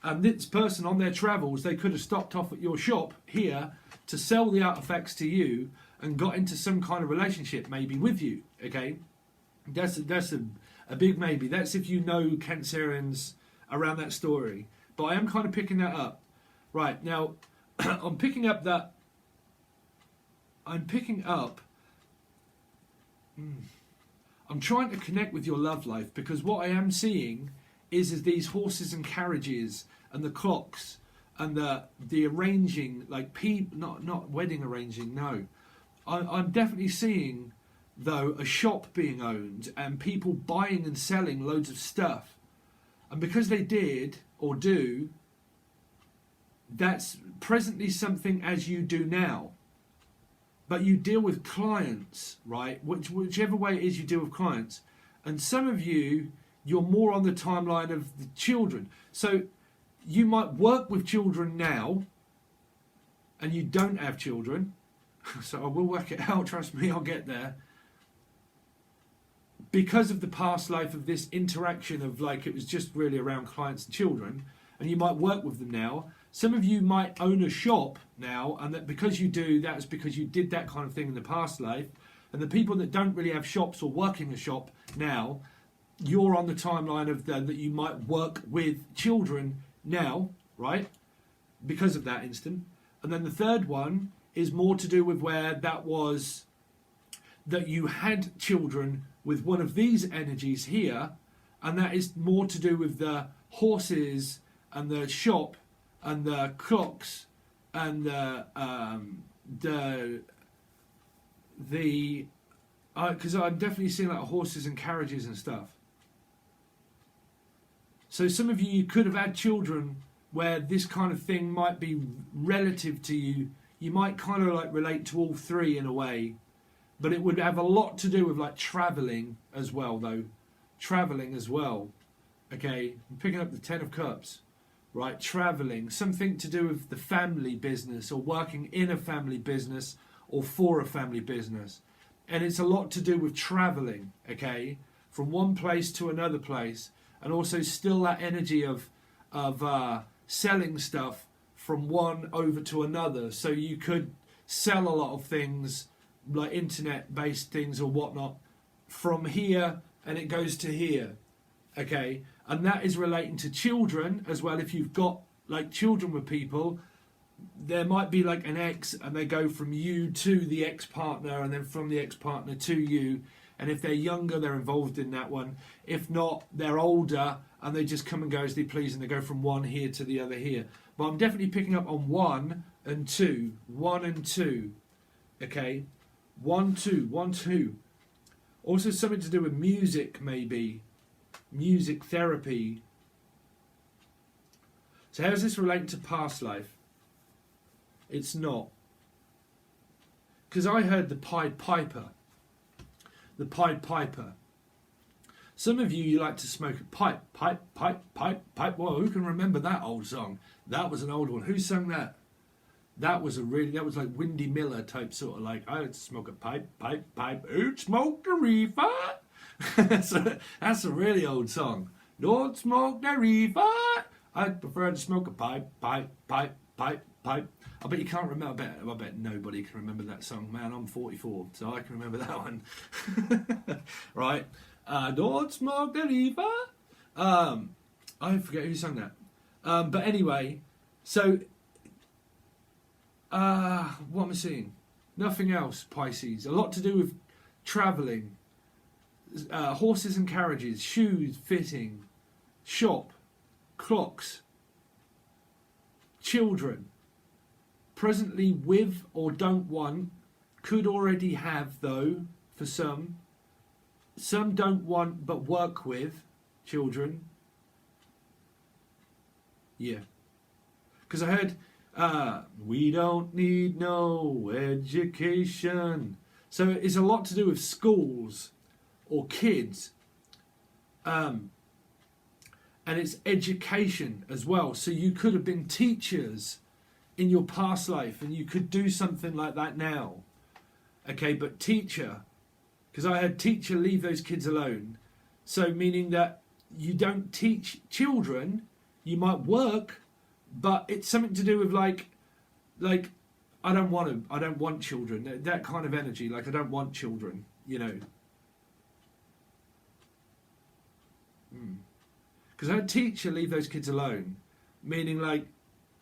And this person on their travels, they could have stopped off at your shop here to sell the artifacts to you and got into some kind of relationship maybe with you, okay? That's a big maybe. That's if you know Cancerians around that story. But I am kind of picking that up. Right, now, I'm picking up... I'm trying to connect with your love life, because what I am seeing is these horses and carriages and the clocks and the arranging, like not wedding arranging, no. I'm definitely seeing, though, a shop being owned and people buying and selling loads of stuff. And because they did or do, that's presently something as you do now. But you deal with clients, right? Whichever way it is you deal with clients. And some of you, you're more on the timeline of the children. So you might work with children now, and you don't have children. So I will work it out, trust me, I'll get there. Because of the past life of this interaction of like, it was just really around clients and children, and you might work with them now. Some of you might own a shop now, and that because you do, that's because you did that kind of thing in the past life. And the people that don't really have shops or working a shop now, you're on the timeline of that you might work with children now, right? Because of that instant. And then the third one is more to do with where that was that you had children with one of these energies here, and that is more to do with the horses and the shop and the clocks and because I'm definitely seeing like horses and carriages and stuff. So some of you could have had children where this kind of thing might be relative to you. You might kind of like relate to all three in a way, but it would have a lot to do with like travelling as well, though. Travelling as well. Okay, I'm picking up the 10 of Cups. Right, travelling, something to do with the family business or working in a family business or for a family business. And it's a lot to do with travelling, okay, from one place to another place, and also still that energy of selling stuff from one over to another. So you could sell a lot of things, like internet-based things or whatnot, from here and it goes to here. Okay, and that is relating to children as well. If you've got like children with people, there might be like an ex, and they go from you to the ex-partner, and then from the ex-partner to you. And if they're younger, they're involved in that one. If not, they're older, and they just come and go as they please, and they go from one here to the other here. But I'm definitely picking up on 1 and 2. 1 and 2. Okay, 1, 2, 1, 2. Also something to do with music, maybe. Music therapy. So how does this relate to past life? It's not. Because I heard the Pied Piper. The Pied Piper. Some of you like to smoke a pipe. Pipe, pipe, pipe, pipe. Well, who can remember that old song? That was an old one. Who sang that? That was like Windy Miller type sort of like, I like to smoke a pipe, pipe, pipe. Who'd smoke the reefer? That's a really old song. Don't smoke the reefer. I prefer to smoke a pipe, pipe, pipe, pipe, pipe. I bet you can't remember. I bet nobody can remember that song. Man, I'm 44, so I can remember that one. Right? Don't smoke the reefer. I forget who sang that. But anyway, so what am I seeing? Nothing else, Pisces. A lot to do with travelling. Horses and carriages, shoes fitting, shop, clocks, children, presently with or don't want, could already have though, for some don't want but work with children. Yeah, because I heard we don't need no education, so it's a lot to do with schools or kids, and it's education as well. So you could have been teachers in your past life, and you could do something like that now. Okay, but teacher, because I had teacher, leave those kids alone. So meaning that you don't teach children, you might work, but it's something to do with like I don't want children, that kind of energy. Like I don't want children, you know. Because I had teacher, leave those kids alone, meaning like,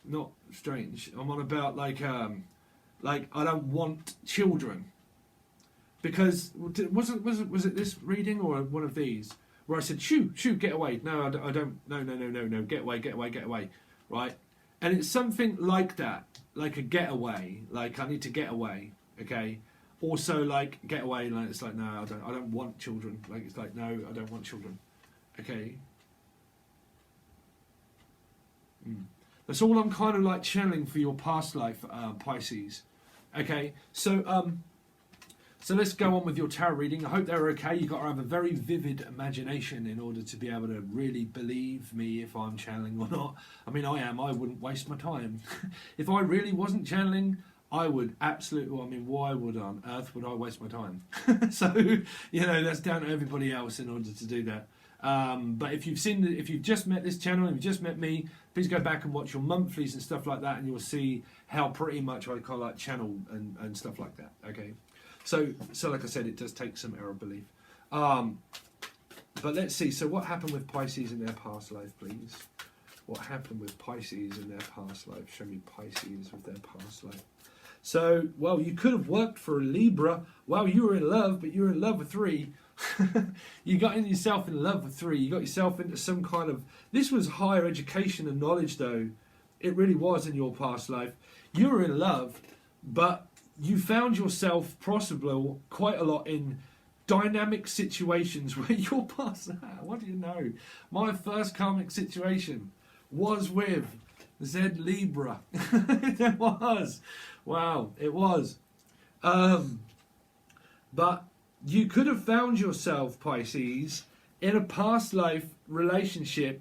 not strange. I'm on about like I don't want children, because was it this reading or one of these where I said shoo, get away? No, I don't. No, get away, right? And it's something like that, like a getaway. Like I need to get away. Okay. Also like get away. Like it's like no, I don't want children. Like it's like no, I don't want children. Okay. That's all I'm kind of like channeling for your past life, Pisces. Okay, so let's go on with your tarot reading. I hope they're okay. You've got to have a very vivid imagination in order to be able to really believe me if I'm channeling or not. I mean, I am. I wouldn't waste my time. If I really wasn't channeling, I would absolutely. I mean, why would on earth would I waste my time? So, you know, that's down to everybody else in order to do that. But if you've just met this channel, if you've just met me, please go back and watch your monthlies and stuff like that, and you'll see how pretty much I kind of like channel and stuff like that. Okay, so like I said, it does take some error belief. But let's see. So what happened with Pisces in their past life, please? What happened with Pisces in their past life? Show me Pisces with their past life. So, well, you could have worked for a Libra. Well, you were in love, but you were in love with 3. You got yourself in love with 3. You got yourself into some kind of... This was higher education and knowledge, though. It really was in your past life. You were in love, but you found yourself possibly quite a lot in dynamic situations where your past... What do you know? My first karmic situation was with Z Libra. It was. Wow, it was. But you could have found yourself, Pisces, in a past life relationship,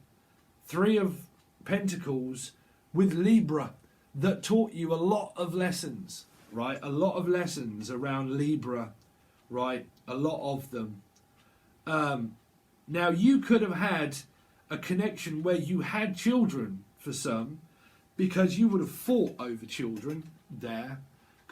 3 of Pentacles, with Libra, that taught you a lot of lessons, right? A lot of lessons around Libra, right? A lot of them. Now, you could have had a connection where you had children for some, because you would have fought over children there,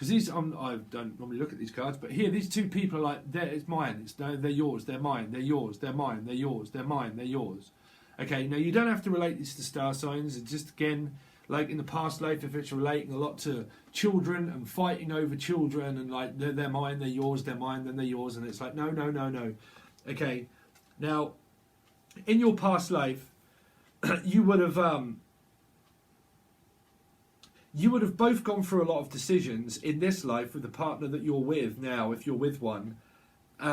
because these I don't normally look at these cards, but here these two people are like, it's mine, they're yours, they're mine, they're yours, they're mine, they're yours, they're mine, they're yours. Okay, now you don't have to relate this to star signs. It's just, again, like in the past life, if it's relating a lot to children and fighting over children and like they're mine, they're yours, they're mine, then they're yours, and it's like no. Okay, now in your past life, you would have both gone through a lot of decisions in this life with the partner that you're with now, if you're with one,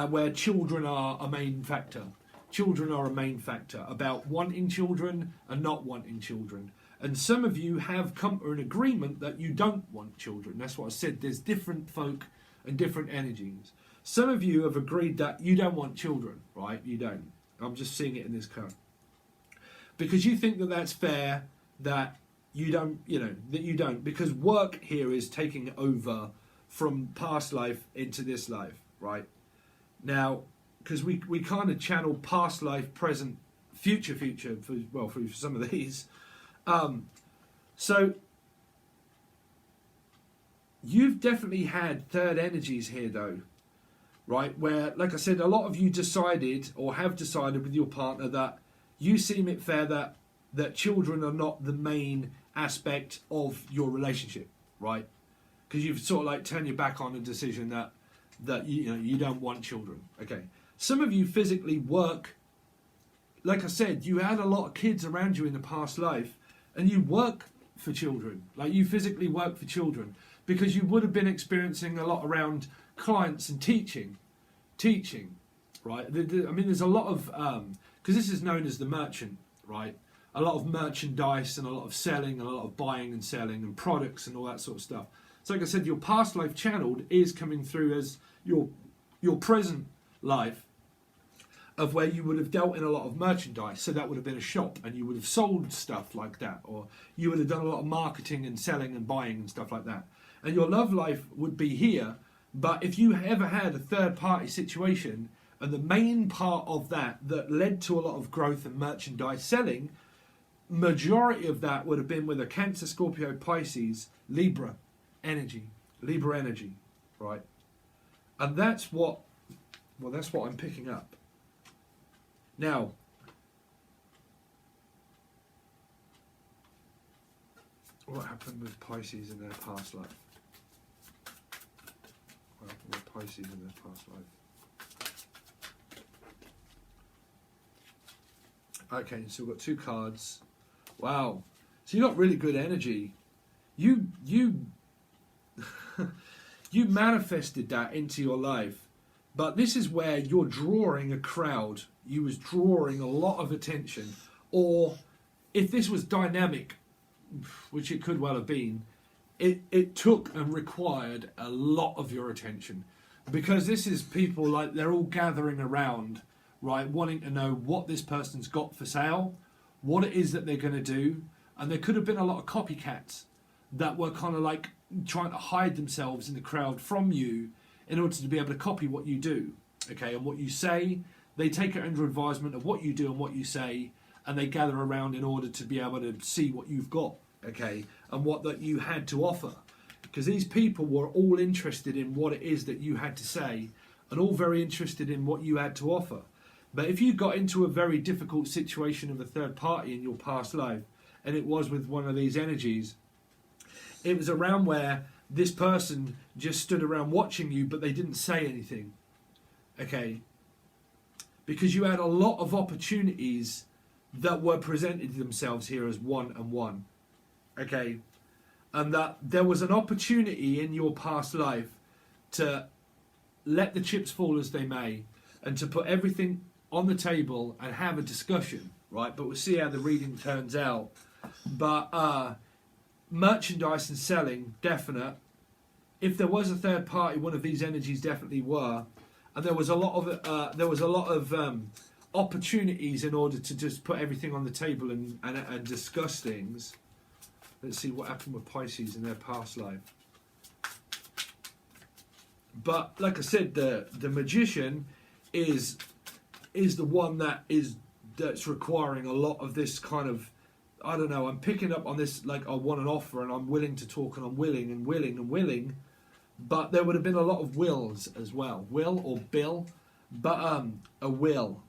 where children are a main factor. Children are a main factor about wanting children and not wanting children. And some of you have come to an agreement that you don't want children. That's what I said. There's different folk and different energies. Some of you have agreed that you don't want children, right? You don't. I'm just seeing it in this card. Because you think that that's fair, that you don't, that you don't. Because work here is taking over from past life into this life, right? Now, because we kind of channel past life, present, future for some of these. So you've definitely had third energies here though, right? Where, like I said, a lot of you decided or have decided with your partner that you seem it fair that children are not the main aspect of your relationship, right? Because you've sort of like turned your back on a decision that you don't want children. Okay. Some of you physically work, like I said, you had a lot of kids around you in the past life, and you work for children. Like you physically work for children because you would have been experiencing a lot around clients and teaching, right? I mean, there's a lot of, because this is known as the merchant, right? A lot of merchandise and a lot of selling and a lot of buying and selling and products and all that sort of stuff. So like I said, your past life channeled is coming through as your present life, of where you would have dealt in a lot of merchandise. So that would have been a shop and you would have sold stuff like that, or you would have done a lot of marketing and selling and buying and stuff like that. And your love life would be here, but if you ever had a third party situation, and the main part of that led to a lot of growth and merchandise selling, majority of that would have been with a Cancer, Scorpio, Pisces, Libra energy, right? And that's what I'm picking up. Now, what happened with Pisces in their past life? What happened with Pisces in their past life? Okay, so we've got two cards. Wow. So you got really good energy. You you manifested that into your life. But this is where you're drawing a crowd. You was drawing a lot of attention. Or if this was dynamic, which it could well have been, it took and required a lot of your attention. Because this is people like they're all gathering around, right, wanting to know what this person's got for sale, what it is that they're going to do. And there could have been a lot of copycats that were kind of like trying to hide themselves in the crowd from you in order to be able to copy what you do, okay, and what you say. They take it under advisement of what you do and what you say, and they gather around in order to be able to see what you've got, okay, and what that you had to offer. Because these people were all interested in what it is that you had to say, and all very interested in what you had to offer. But if you got into a very difficult situation of a third party in your past life, and it was with one of these energies, it was around where this person just stood around watching you, but they didn't say anything, okay? Because you had a lot of opportunities that were presented themselves here as one-on-one, okay? And that there was an opportunity in your past life to let the chips fall as they may, and to put everything on the table and have a discussion, right? But we'll see how the reading turns out. But merchandise and selling, definite. If there was a third party, one of these energies definitely were, and there was a lot of opportunities in order to just put everything on the table and discuss things. Let's see what happened with Pisces in their past life. But like I said, the magician is the one that's requiring a lot of this kind of, I don't know, I'm picking up on this, like I want an offer and I'm willing to talk and I'm willing. But there would have been a lot of wills as well. Will or bill, but a will.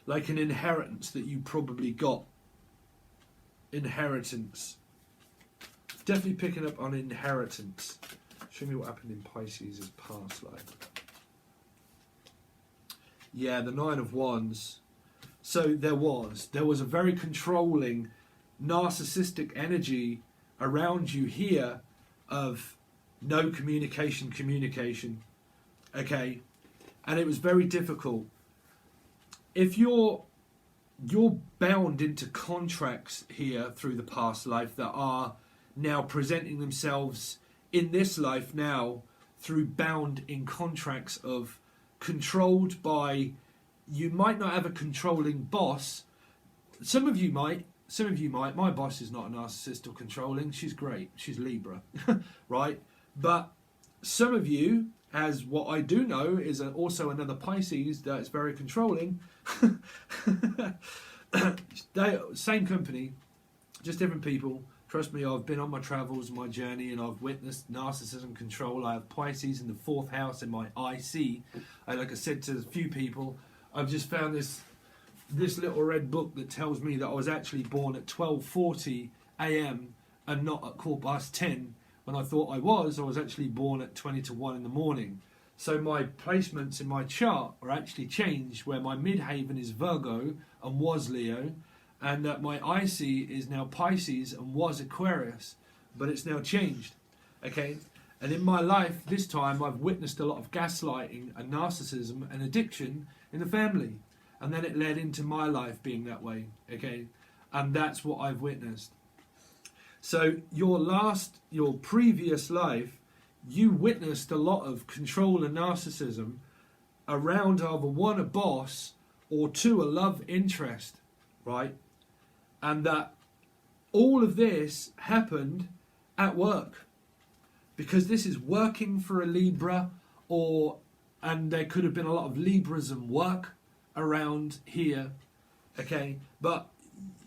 Like an inheritance that you probably got. Inheritance. Definitely picking up on inheritance. Show me what happened in Pisces' past life. Yeah, the Nine of Wands. So there was a very controlling, narcissistic energy around you here of no communication. Okay? And it was very difficult. If you're bound into contracts here through the past life that are now presenting themselves in this life now through bound in contracts of controlled by, you might not have a controlling boss. Some of you might. My boss is not a narcissist or controlling. She's great. She's Libra, right? But some of you, as what I do know, is also another Pisces that is very controlling. Same company, just different people. Trust me, I've been on my travels, my journey, and I've witnessed narcissism control. I have Pisces in the 4th house in my IC. Like I said to a few people, I've just found this little red book that tells me that I was actually born at 12:40 a.m. and not at 10:15 when I thought I was. I was actually born at 20 to 1 in the morning. So my placements in my chart are actually changed, where my midhaven is Virgo and was Leo, and that my IC is now Pisces and was Aquarius, but it's now changed. Okay? And in my life, this time, I've witnessed a lot of gaslighting and narcissism and addiction in the family. And then it led into my life being that way. Okay? And that's what I've witnessed. So your previous life, you witnessed a lot of control and narcissism around either one, a boss, or two, a love interest, right? And that all of this happened at work, because this is working for a Libra, and there could have been a lot of Librism work around here, okay? But,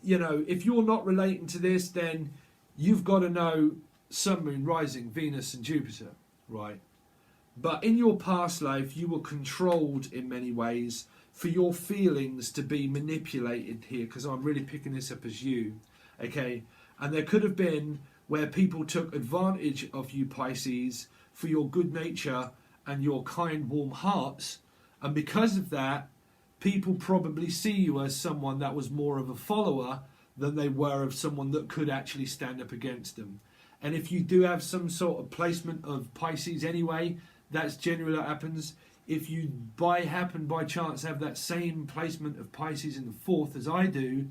you know, if you're not relating to this, then you've got to know Sun, Moon, Rising, Venus and Jupiter, right? But in your past life, you were controlled in many ways for your feelings to be manipulated here, because I'm really picking this up as you, okay? And there could have been where people took advantage of you, Pisces, for your good nature and your kind, warm hearts. And because of that, people probably see you as someone that was more of a follower than they were of someone that could actually stand up against them. And if you do have some sort of placement of Pisces anyway, that's generally what happens. If you by chance have that same placement of Pisces in the 4th as I do,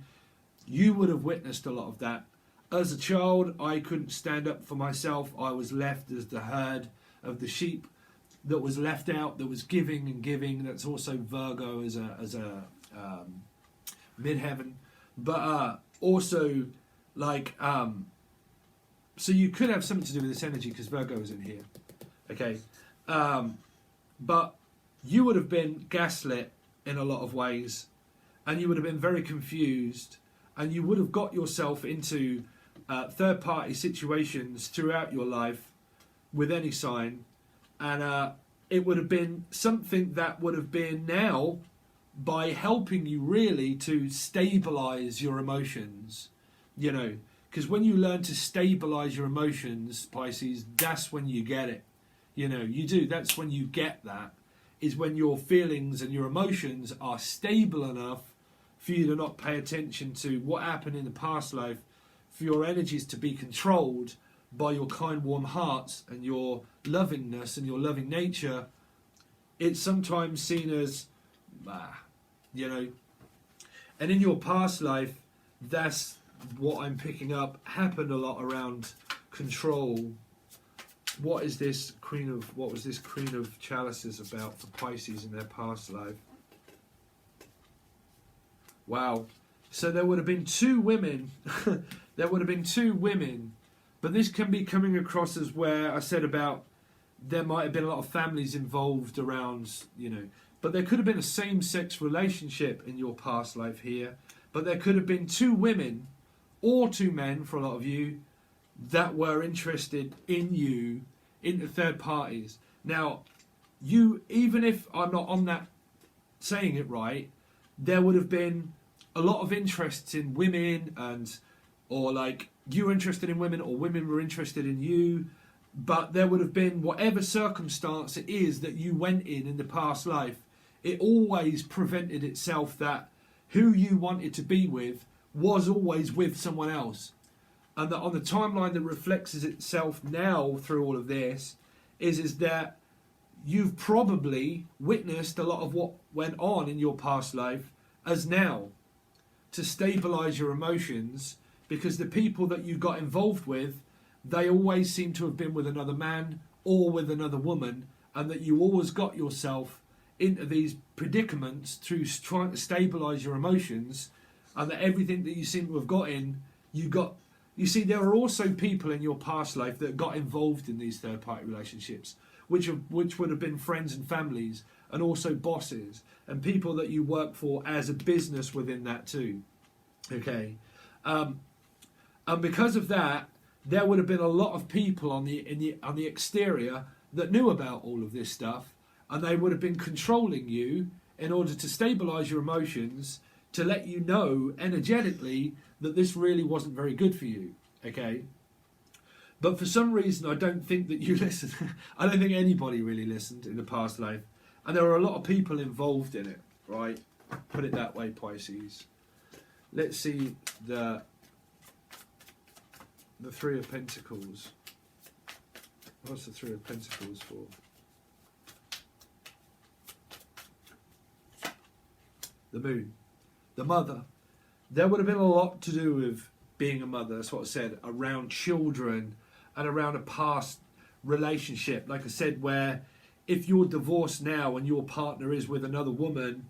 you would have witnessed a lot of that. As a child, I couldn't stand up for myself. I was left as the herd of the sheep that was left out, that was giving and giving. That's also Virgo as a midheaven. But also, like, so you could have something to do with this energy because Virgo is in here. Okay. But you would have been gaslit in a lot of ways, and you would have been very confused, and you would have got yourself into third-party situations throughout your life with any sign, and it would have been something that would have been now by helping you really to stabilize your emotions, you know, because when you learn to stabilize your emotions, Pisces, that's when you get it. You know, you do. That's when you get that, is when your feelings and your emotions are stable enough for you to not pay attention to what happened in the past life, for your energies to be controlled by your kind, warm hearts and your lovingness and your loving nature. It's sometimes seen as, you know, and in your past life, that's what I'm picking up, happened a lot around control. What was this Queen of Chalices about for Pisces in their past life? Wow. So there would have been two women. There would have been two women. But this can be coming across as where I said about there might have been a lot of families involved around, you know. But there could have been a same-sex relationship in your past life here. But there could have been two women or two men, for a lot of you, that were interested in you into third parties. Now, you, even if I'm not on that saying it right, there would have been a lot of interest in women, and or like you were interested in women or women were interested in you, but there would have been whatever circumstance it is that you went in the past life, it always prevented itself that who you wanted to be with was always with someone else. And that on the timeline that reflects itself now through all of this is that you've probably witnessed a lot of what went on in your past life as now to stabilize your emotions, because the people that you got involved with, they always seem to have been with another man or with another woman, and that you always got yourself into these predicaments through trying to stabilize your emotions, and that everything that you seem to have got in, you see, there are also people in your past life that got involved in these third party relationships, which would have been friends and families, and also bosses and people that you work for as a business within that too. Okay, and because of that, there would have been a lot of people on the exterior that knew about all of this stuff, and they would have been controlling you in order to stabilize your emotions, to let you know energetically that this really wasn't very good for you. Okay, but for some reason I don't think that you listened. I don't think anybody really listened in the past life, and there are a lot of people involved in it, right? Put it that way, Pisces. Let's see the Three of Pentacles. What's the Three of Pentacles for? The Moon, the mother. There would have been a lot to do with being a mother, that's what I said, around children and around a past relationship. Like I said, where if you're divorced now and your partner is with another woman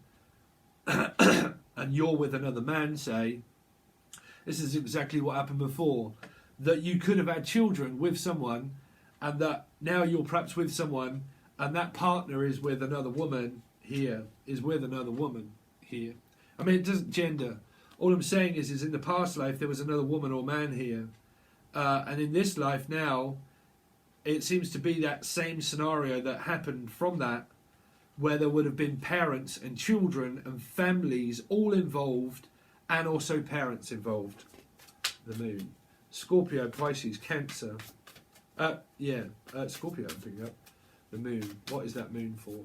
and you're with another man, say, this is exactly what happened before, that you could have had children with someone, and that now you're perhaps with someone and that partner is with another woman here, is with another woman here. I mean, it doesn't gender. All I'm saying is in the past life there was another woman or man here, and in this life now it seems to be that same scenario that happened from that, where there would have been parents and children and families all involved, and also parents involved. The Moon, Scorpio, Pisces, Cancer. Scorpio I'm picking up. The Moon. What is that Moon for?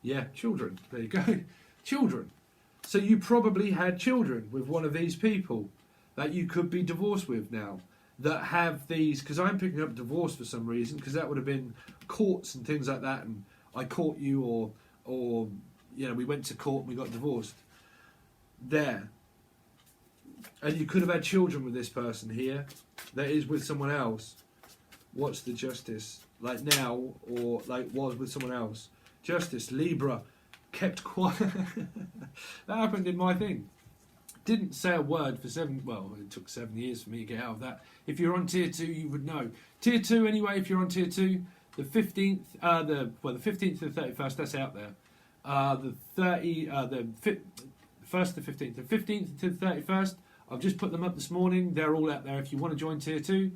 Yeah, children. There you go. Children. So you probably had children with one of these people that you could be divorced with now, that have these, because I'm picking up divorce for some reason, because that would have been courts and things like that, and I caught you, or you know, we went to court and we got divorced. There. And you could have had children with this person here that is with someone else. What's the Justice? Like now, or like was with someone else. Justice, Libra, kept quiet. That happened in my thing. Didn't say a word for it took 7 years for me to get out of that. If you're on tier 2, you would know. Tier 2 anyway, if you're on tier 2, the 15th, the 15th to the 31st, that's out there. The 1st to 15th. The 15th to the 31st, I've just put them up this morning. They're all out there if you want to join tier 2.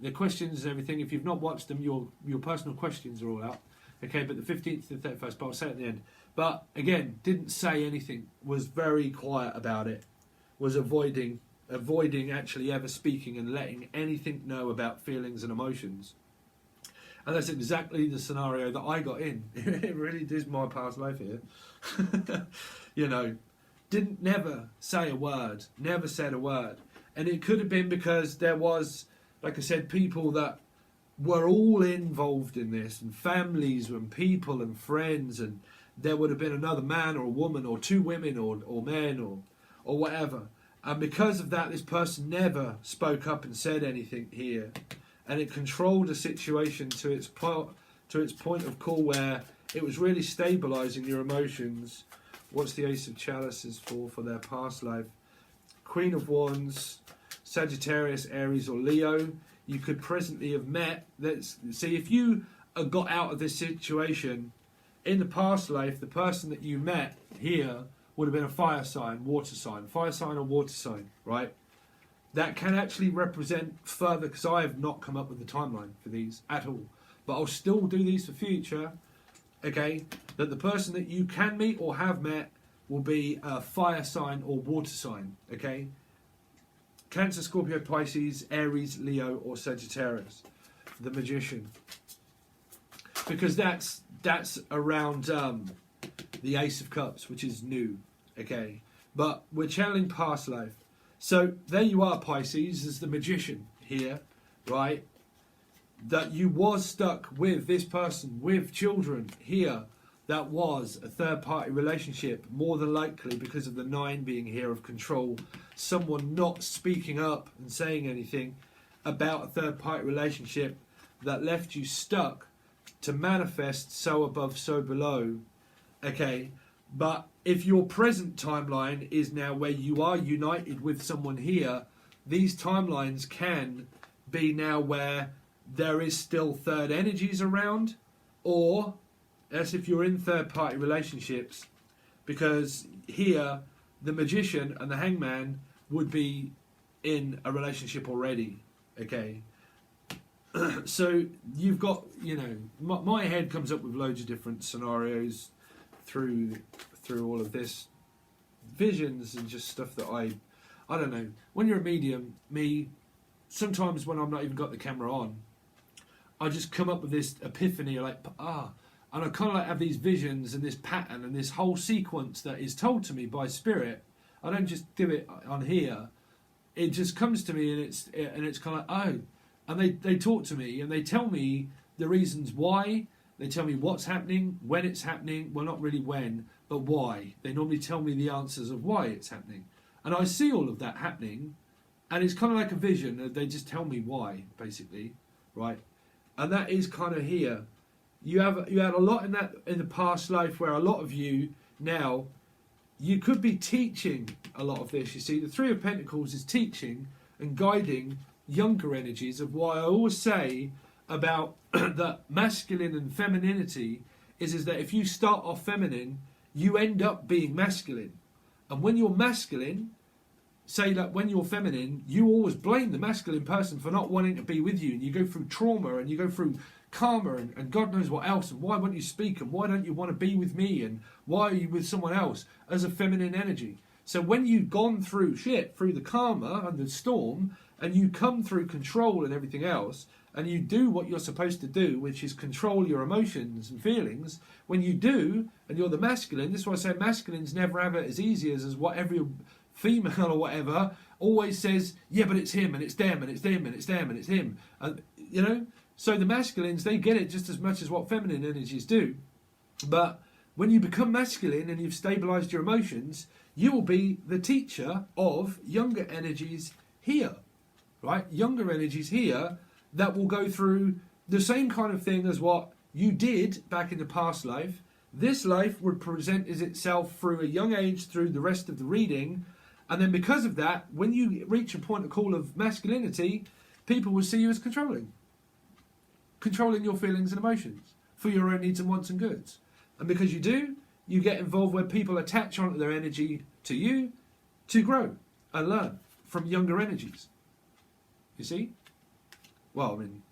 The questions and everything, if you've not watched them, your personal questions are all out. Okay, but the 15th to the 31st, but I'll say it at the end. But again, didn't say anything, was very quiet about it, was avoiding actually ever speaking and letting anything know about feelings and emotions. And that's exactly the scenario that I got in. It really is my past life here. You know, never say a word, never said a word. And it could have been because there was, like I said, people that were all involved in this, and families and people and friends, and there would have been another man or a woman or two women or men or whatever. And because of that, this person never spoke up and said anything here, and it controlled a situation to its point of call, where it was really stabilizing your emotions. What's the Ace of Chalices for their past life? Queen of Wands, Sagittarius, Aries or Leo. You could presently have met. Let's see, if you got out of this situation in the past life, the person that you met here would have been a fire sign, water sign, fire sign or water sign, right? that can actually represent further, because I have not come up with the timeline for these at all, but I'll still do these for future, okay, that the person that you can meet or have met will be a fire sign or water sign, okay? Cancer, Scorpio, Pisces, Aries, Leo, or Sagittarius. The Magician. Because that's around the Ace of Cups, which is new, okay? But we're channeling past life. So there you are, Pisces, as the Magician here, right? That you was stuck with this person, with children here. That was a third-party relationship, more than likely because of the 9 being here of control. Someone not speaking up and saying anything about a third-party relationship that left you stuck to manifest so above, so below. Okay, but if your present timeline is now where you are united with someone here, these timelines can be now where there is still third energies around, or as if you're in third-party relationships, because here the Magician and the Hangman would be in a relationship already, okay? So you've got, you know, my head comes up with loads of different scenarios through all of this, visions and just stuff that I don't know. When you're a medium, sometimes when I'm not even got the camera on, I just come up with this epiphany, like, and I kind of like have these visions and this pattern and this whole sequence that is told to me by spirit. I don't just do it on here. It just comes to me, and it's kind of like, oh, and they talk to me and they tell me the reasons why. They tell me what's happening, when it's happening. Well, not really when, but why. They normally tell me the answers of why it's happening, and I see all of that happening, and it's kind of like a vision. They just tell me why, basically, right? And that is kind of here. You had a lot in the past life where a lot of you now, you could be teaching a lot of this. You see, the 3 of Pentacles is teaching and guiding younger energies, of why I always say about that masculine and femininity is that if you start off feminine, you end up being masculine. And when you're masculine, say that when you're feminine, you always blame the masculine person for not wanting to be with you, and you go through trauma and you go through karma and God knows what else, and why won't you speak, and why don't you want to be with me, and why are you with someone else, as a feminine energy. So when you've gone through shit, through the karma and the storm, and you come through control and everything else, and you do what you're supposed to do, which is control your emotions and feelings, when you do, and you're the masculine, this is why I say masculines never have it as easy as what every female or whatever always says, yeah, but it's him, and it's them, and it's them, and it's them, and it's him. And, you know, so the masculines, they get it just as much as what feminine energies do. But when you become masculine and you've stabilized your emotions, you will be the teacher of younger energies here, right? Younger energies here that will go through the same kind of thing as what you did back in the past life. This life would present as itself through a young age, through the rest of the reading. And then because of that, when you reach a point of call of masculinity, people will see you as controlling your feelings and emotions for your own needs and wants and goods. And because you do, you get involved where people attach onto their energy to you to grow and learn from younger energies. You see? Well, I mean,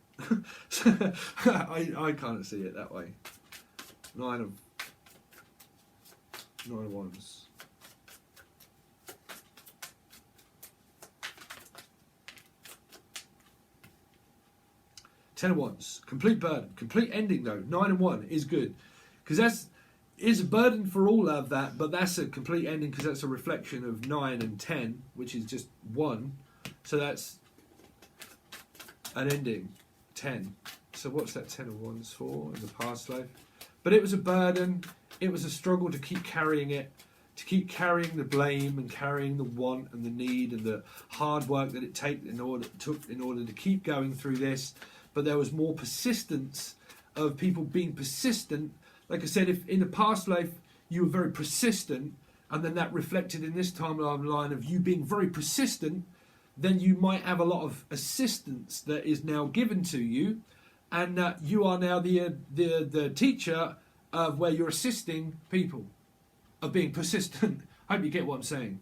I kind of see it that way. 9 of Wands. 10 of Wands, complete burden, complete ending though. 9 and 1 is good, because that's is a burden for all of that, but that's a complete ending because that's a reflection of 9 and 10, which is just 1. So that's an ending, 10. So what's that 10 of Wands for in the past life? But it was a burden. It was a struggle to keep carrying it, to keep carrying the blame and carrying the want and the need and the hard work that it took in order to keep going through this. But there was more persistence of people being persistent. Like I said, if in the past life you were very persistent, and then that reflected in this timeline of you being very persistent, then you might have a lot of assistance that is now given to you, and you are now the teacher of where you're assisting people of being persistent. I hope you get what I'm saying.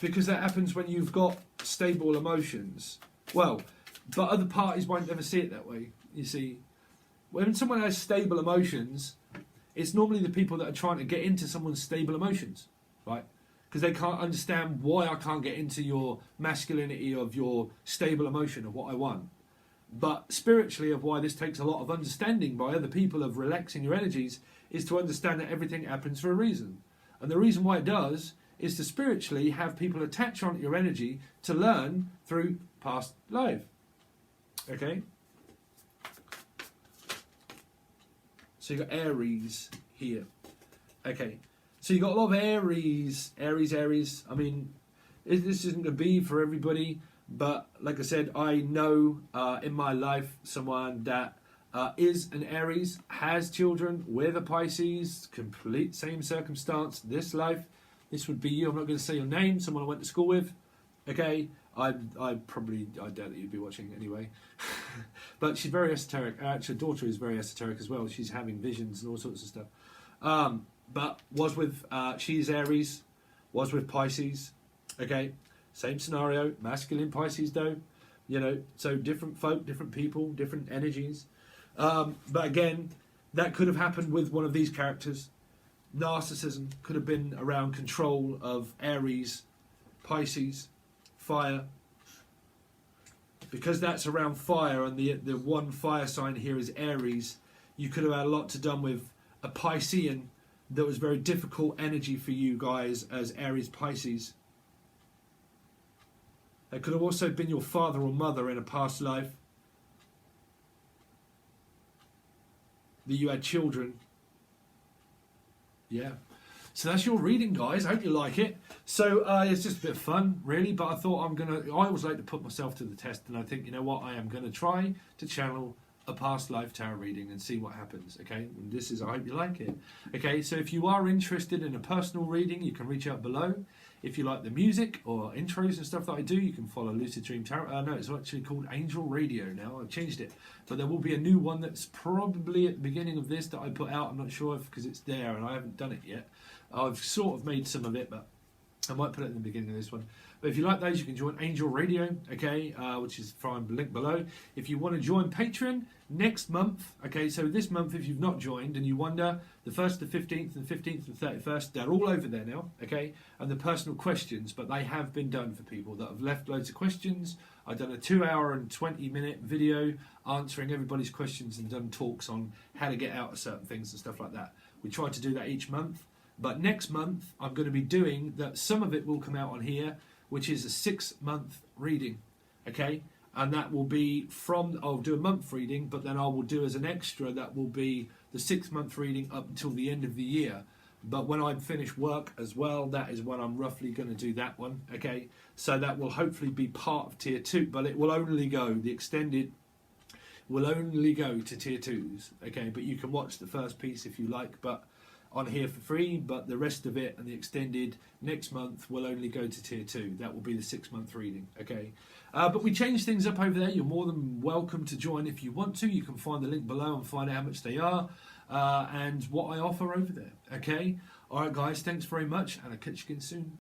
because that happens when you've got stable emotions. Well, but other parties won't ever see it that way. You see, when someone has stable emotions, it's normally the people that are trying to get into someone's stable emotions, right? Because they can't understand why I can't get into your masculinity of your stable emotion of what I want. But spiritually, of why this takes a lot of understanding by other people of relaxing your energies, is to understand that everything happens for a reason. And the reason why it does is to spiritually have people attach onto your energy to learn through past life. Okay? So you've got Aries here. Okay. So you've got a lot of Aries. I mean, this isn't going to be for everybody. But like I said, I know in my life someone that is an Aries, has children with a Pisces, complete same circumstance, this life. This would be you. I'm not going to say your name, someone I went to school with. Okay, I doubt that you'd be watching anyway. But she's very esoteric. Actually, her daughter is very esoteric as well. She's having visions and all sorts of stuff. But was with, she's Aries, was with Pisces. Okay, same scenario, masculine Pisces though. You know, so different folk, different people, different energies. But again, that could have happened with one of these characters. Narcissism could have been around control of Aries, Pisces, fire. Because that's around fire, and the one fire sign here is Aries, you could have had a lot to done with a Piscean that was very difficult energy for you guys as Aries Pisces. It could have also been your father or mother in a past life. That you had children. Yeah. So that's your reading, guys. I hope you like it. So it's just a bit of fun, really. But I thought I always like to put myself to the test. And I think, you know what, I am going to try to channel a past life tarot reading and see what happens. Okay. And this is, I hope you like it. Okay. So if you are interested in a personal reading, you can reach out below. If you like the music or intros and stuff that I do, you can follow Lucid Dream Tarot. No, it's actually called Angel Radio now. I've changed it. But there will be a new one that's probably at the beginning of this that I put out. I'm not sure if because it's there and I haven't done it yet. I've sort of made some of it, but I might put it in the beginning of this one. But if you like those, you can join Angel Radio, okay, which is from the link below. If you want to join Patron next month, okay, so this month, if you've not joined and you wonder, the 1st, the 15th, the 15th, and 31st, they're all over there now, okay, and the personal questions, but they have been done for people that have left loads of questions. I've done a 2-hour and 20-minute video answering everybody's questions and done talks on how to get out of certain things and stuff like that. We try to do that each month. But next month, I'm going to be doing that. Some of it will come out on here, which is a 6-month reading, okay? And that will be I'll do a month reading, but then I will do as an extra, that will be the 6-month reading up until the end of the year. But when I finish work as well, that is when I'm roughly going to do that one, okay? So that will hopefully be part of Tier 2, but it will only go, the extended will only go to Tier 2s, okay? But you can watch the first piece if you like, but on here for free, but the rest of it and the extended next month will only go to Tier 2. That will be the 6-month reading, okay? But we change things up over there. You're more than welcome to join if you want to. You can find the link below and find out how much they are and what I offer over there, okay? All right, guys, thanks very much, and I'll catch you again soon.